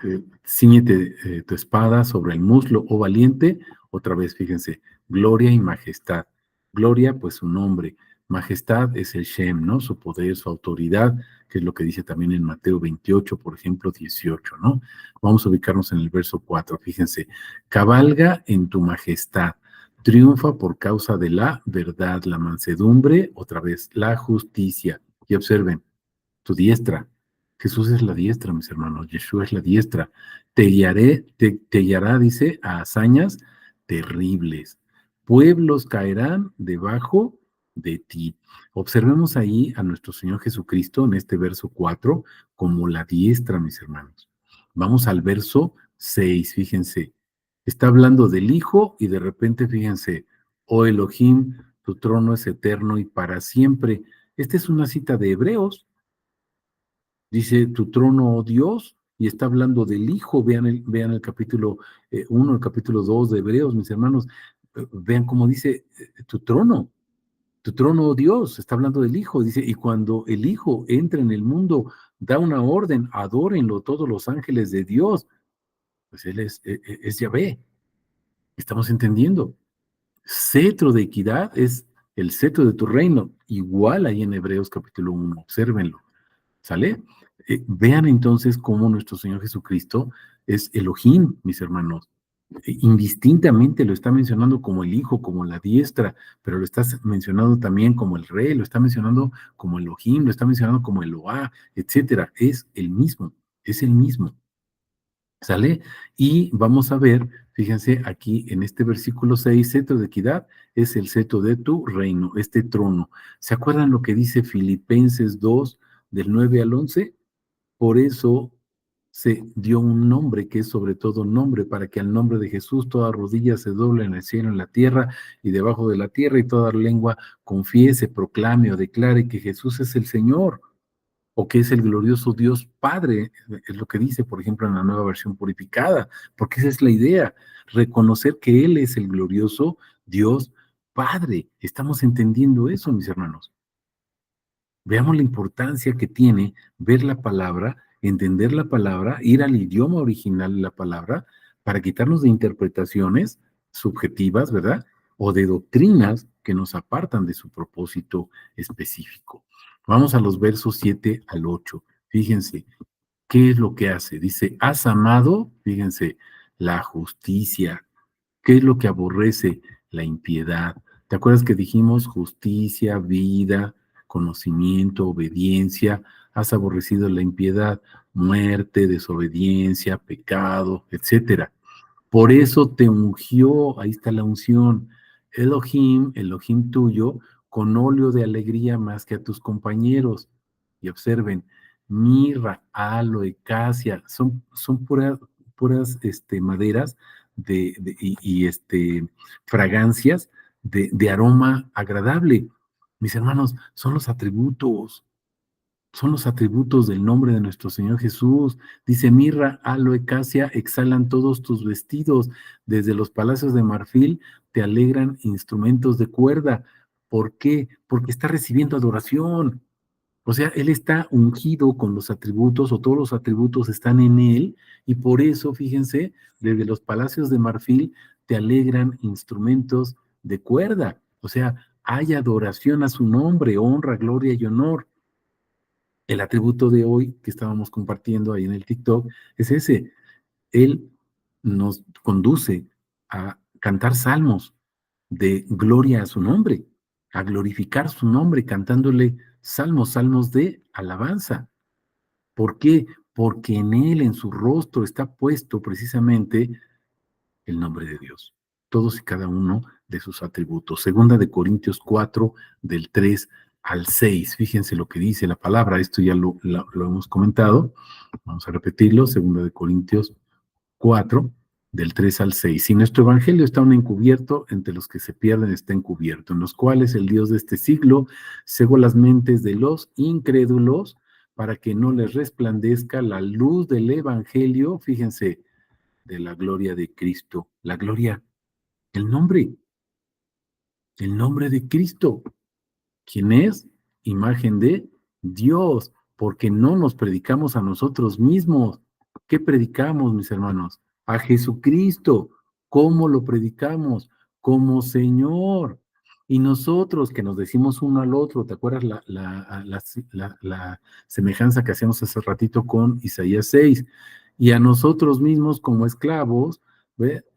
ciñete tu espada sobre el muslo, oh valiente. Otra vez, fíjense, gloria y majestad. Gloria, pues su nombre. Majestad es el Shem, ¿no? Su poder, su autoridad, que es lo que dice también en Mateo 28, por ejemplo, 18, ¿no? Vamos a ubicarnos en el verso 4, fíjense. Cabalga en tu majestad, triunfa por causa de la verdad, la mansedumbre, otra vez, la justicia. Y observen, tu diestra. Jesús es la diestra, mis hermanos. Yeshua es la diestra. Te guiará, dice, a hazañas terribles. Pueblos caerán debajo de ti. Observemos ahí a nuestro Señor Jesucristo en este verso 4 como la diestra, mis hermanos. Vamos al verso 6, fíjense. Está hablando del Hijo y de repente, fíjense, oh Elohim, tu trono es eterno y para siempre. Esta es una cita de Hebreos. Dice, tu trono, oh Dios, y está hablando del Hijo. Vean el capítulo 1, el capítulo 2 de Hebreos, mis hermanos. Vean cómo dice, tu trono, oh Dios, está hablando del Hijo. Dice, y cuando el Hijo entra en el mundo, da una orden, adórenlo todos los ángeles de Dios. Pues Él es Yahvé. Estamos entendiendo. Cetro de equidad es el cetro de tu reino. Igual ahí en Hebreos capítulo 1, obsérvenlo. ¿Sale? Vean entonces cómo nuestro Señor Jesucristo es Elohim, mis hermanos. Indistintamente lo está mencionando como el Hijo, como la diestra, pero lo está mencionando también como el Rey, lo está mencionando como Elohim, lo está mencionando como Eloá, etcétera. Es el mismo. ¿Sale? Y vamos a ver, fíjense aquí en este versículo 6, cetro de equidad es el cetro de tu reino, este trono. ¿Se acuerdan lo que dice Filipenses 2, del 9 al 11? Por eso se dio un nombre que es sobre todo nombre, para que al nombre de Jesús toda rodilla se doble en el cielo, en la tierra y debajo de la tierra, y toda lengua confiese, proclame o declare que Jesús es el Señor, o que es el glorioso Dios Padre, es lo que dice, por ejemplo, en la nueva versión purificada, porque esa es la idea, reconocer que Él es el glorioso Dios Padre. Estamos entendiendo eso, mis hermanos. Veamos la importancia que tiene ver la palabra, entender la palabra, ir al idioma original de la palabra, para quitarnos de interpretaciones subjetivas, ¿verdad? O de doctrinas que nos apartan de su propósito específico. Vamos a los versos 7 al 8. Fíjense, ¿qué es lo que hace? Dice, has amado, fíjense, la justicia. ¿Qué es lo que aborrece? La impiedad. ¿Te acuerdas que dijimos justicia, vida, conocimiento, obediencia? Has aborrecido la impiedad, muerte, desobediencia, pecado, etcétera. Por eso te ungió, ahí está la unción, Elohim tuyo, con óleo de alegría más que a tus compañeros. Y observen, mirra, aloe, casia, son puras maderas y fragancias de aroma agradable. Mis hermanos, son los atributos del nombre de nuestro Señor Jesús. Dice, mirra, aloe, casia, exhalan todos tus vestidos. Desde los palacios de marfil te alegran instrumentos de cuerda. ¿Por qué? Porque está recibiendo adoración. O sea, Él está ungido con los atributos, o todos los atributos están en Él, y por eso, fíjense, desde los palacios de marfil te alegran instrumentos de cuerda. O sea, hay adoración a su nombre, honra, gloria y honor. El atributo de hoy que estábamos compartiendo ahí en el TikTok es ese. Él nos conduce a cantar salmos de gloria a su nombre, a glorificar su nombre, cantándole salmos de alabanza. ¿Por qué? Porque en él, en su rostro, está puesto precisamente el nombre de Dios. Todos y cada uno de sus atributos. Segunda de Corintios 4, del 3 al 6. Fíjense lo que dice la palabra. Esto ya lo hemos comentado. Vamos a repetirlo. Segunda de Corintios 4, del 3 al 6. Si nuestro evangelio está aún encubierto, entre los que se pierden está encubierto, en los cuales el Dios de este siglo cegó las mentes de los incrédulos para que no les resplandezca la luz del evangelio, fíjense, de la gloria de Cristo. La gloria, el nombre de Cristo. ¿Quién es? Imagen de Dios, porque no nos predicamos a nosotros mismos. ¿Qué predicamos, mis hermanos? A Jesucristo. ¿Cómo lo predicamos? Como Señor. Y nosotros que nos decimos uno al otro, ¿te acuerdas la semejanza que hacíamos hace ratito con Isaías 6? Y a nosotros mismos como esclavos,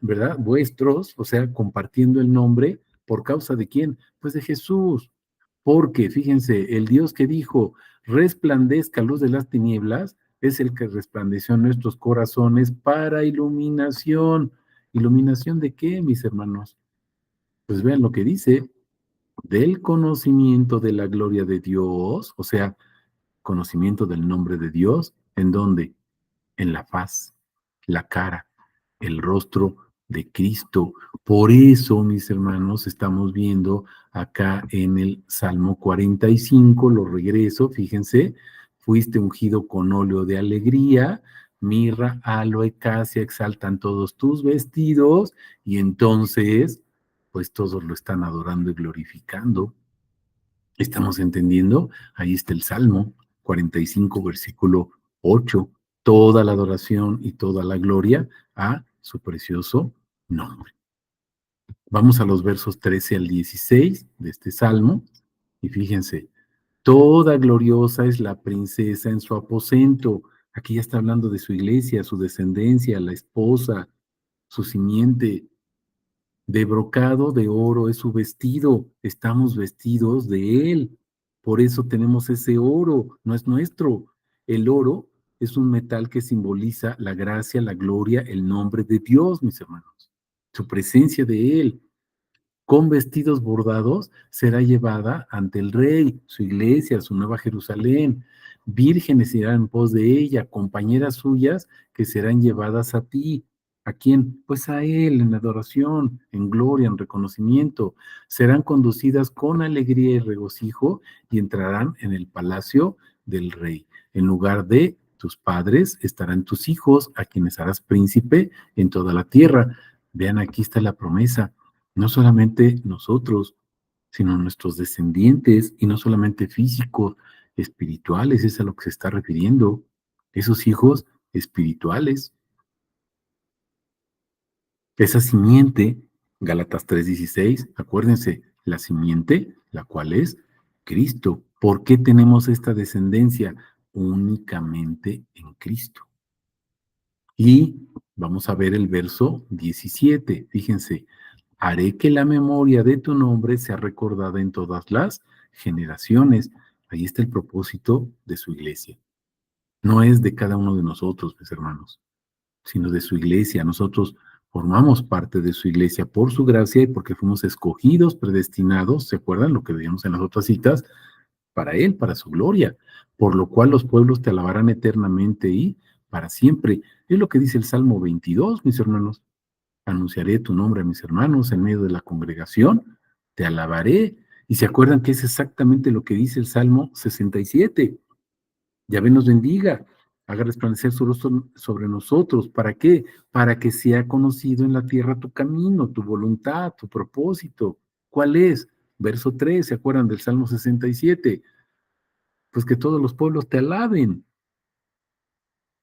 ¿verdad? Vuestros, o sea, compartiendo el nombre, ¿por causa de quién? Pues de Jesús. Porque, fíjense, el Dios que dijo, resplandezca luz de las tinieblas, es el que resplandeció en nuestros corazones para iluminación. ¿Iluminación de qué, mis hermanos? Pues vean lo que dice, del conocimiento de la gloria de Dios, o sea, conocimiento del nombre de Dios, ¿en dónde? En la faz, la cara, el rostro de Cristo. Por eso, mis hermanos, estamos viendo acá en el Salmo 45, lo regreso, fíjense, fuiste ungido con óleo de alegría, mirra, aloe, casia, exaltan todos tus vestidos, y entonces, pues todos lo están adorando y glorificando. ¿Estamos entendiendo? Ahí está el Salmo 45, versículo 8. Toda la adoración y toda la gloria a su precioso nombre. Vamos a los versos 13 al 16 de este Salmo. Y fíjense, toda gloriosa es la princesa en su aposento. Aquí ya está hablando de su iglesia, su descendencia, la esposa, su simiente. De brocado de oro es su vestido, estamos vestidos de él. Por eso tenemos ese oro, no es nuestro. El oro es un metal que simboliza la gracia, la gloria, el nombre de Dios, mis hermanos, su presencia de él. Con vestidos bordados será llevada ante el rey, su iglesia, su nueva Jerusalén. Vírgenes irán en pos de ella, compañeras suyas que serán llevadas a ti. ¿A quién? Pues a él, en adoración, en gloria, en reconocimiento. Serán conducidas con alegría y regocijo y entrarán en el palacio del rey. En lugar de tus padres estarán tus hijos, a quienes harás príncipe en toda la tierra. Vean, aquí está la promesa. No solamente nosotros, sino nuestros descendientes, y no solamente físicos, espirituales, es a lo que se está refiriendo. Esos hijos espirituales, esa simiente, Gálatas 3:16, acuérdense, la simiente, la cual es Cristo. ¿Por qué tenemos esta descendencia? Únicamente en Cristo. Y vamos a ver el verso 17, fíjense, haré que la memoria de tu nombre sea recordada en todas las generaciones. Ahí está el propósito de su iglesia. No es de cada uno de nosotros, mis hermanos, sino de su iglesia. Nosotros formamos parte de su iglesia por su gracia y porque fuimos escogidos, predestinados, ¿se acuerdan lo que veíamos en las otras citas? Para Él, para su gloria, por lo cual los pueblos te alabarán eternamente y para siempre. Es lo que dice el Salmo 22, mis hermanos. Anunciaré tu nombre a mis hermanos en medio de la congregación. te alabaré. Y se acuerdan que es exactamente lo que dice el Salmo 67. Yahvé nos bendiga, haga resplandecer su rostro sobre nosotros. ¿Para qué? Para que sea conocido en la tierra tu camino, tu voluntad, tu propósito. ¿Cuál es? Verso 3, ¿se acuerdan del Salmo 67? Pues que todos los pueblos te alaben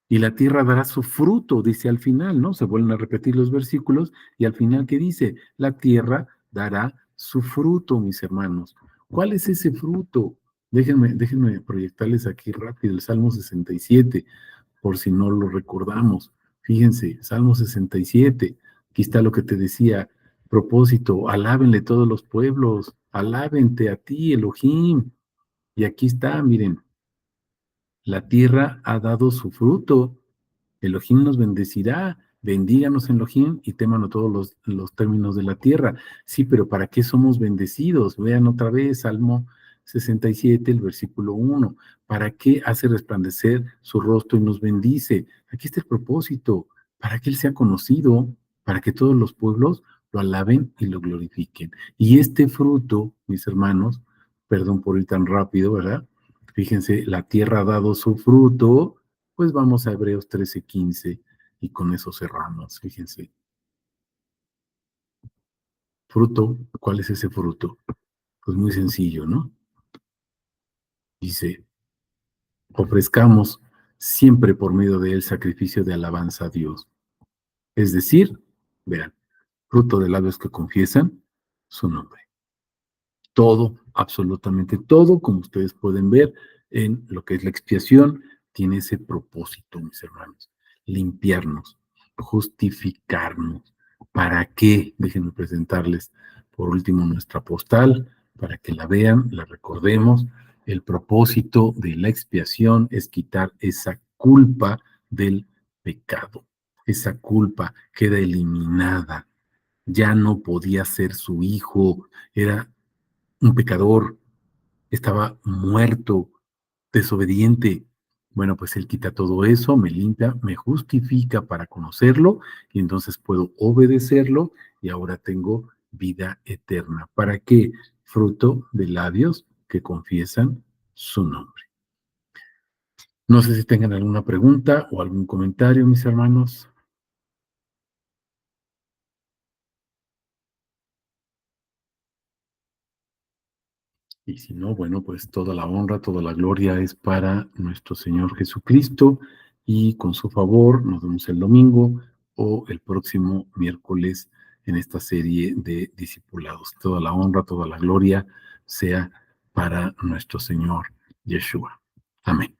y la tierra dará su fruto, dice al final, ¿no? Se vuelven a repetir los versículos y al final, ¿qué dice? La tierra dará su fruto, mis hermanos. ¿Cuál es ese fruto? Déjenme proyectarles aquí rápido el Salmo 67, por si no lo recordamos. Fíjense, Salmo 67, aquí está lo que te decía, propósito, alábenle todos los pueblos, alábente a ti, Elohim. Y aquí está, miren, la tierra ha dado su fruto. Elohim nos bendecirá. Bendíganos, Elohim, y témanos todos los términos de la tierra. Sí, pero ¿para qué somos bendecidos? Vean otra vez, Salmo 67, el versículo 1. ¿Para qué hace resplandecer su rostro y nos bendice? Aquí está el propósito, para que Él sea conocido, para que todos los pueblos lo alaben y lo glorifiquen. Y este fruto, mis hermanos, perdón por ir tan rápido, ¿verdad? Fíjense, la tierra ha dado su fruto, pues vamos a Hebreos 13:15 y con eso cerramos, fíjense. Fruto, ¿cuál es ese fruto? Pues muy sencillo, ¿no? Dice, ofrezcamos siempre por medio de él sacrificio de alabanza a Dios. Es decir, vean, fruto de labios que confiesan su nombre. Todo, absolutamente todo, como ustedes pueden ver en lo que es la expiación, tiene ese propósito, mis hermanos, limpiarnos, justificarnos. ¿Para qué? Déjenme presentarles por último nuestra postal, para que la vean, la recordemos. El propósito de la expiación es quitar esa culpa del pecado. Esa culpa queda eliminada. Ya no podía ser su hijo, era un pecador, estaba muerto, desobediente. Bueno, pues Él quita todo eso, me limpia, me justifica para conocerlo y entonces puedo obedecerlo y ahora tengo vida eterna. ¿Para qué? Fruto de labios que confiesan su nombre. No sé si tengan alguna pregunta o algún comentario, mis hermanos. Y si no, bueno, pues toda la honra, toda la gloria es para nuestro Señor Jesucristo y con su favor nos vemos el domingo o el próximo miércoles en esta serie de discipulados. Toda la honra, toda la gloria sea para nuestro Señor Yeshua. Amén.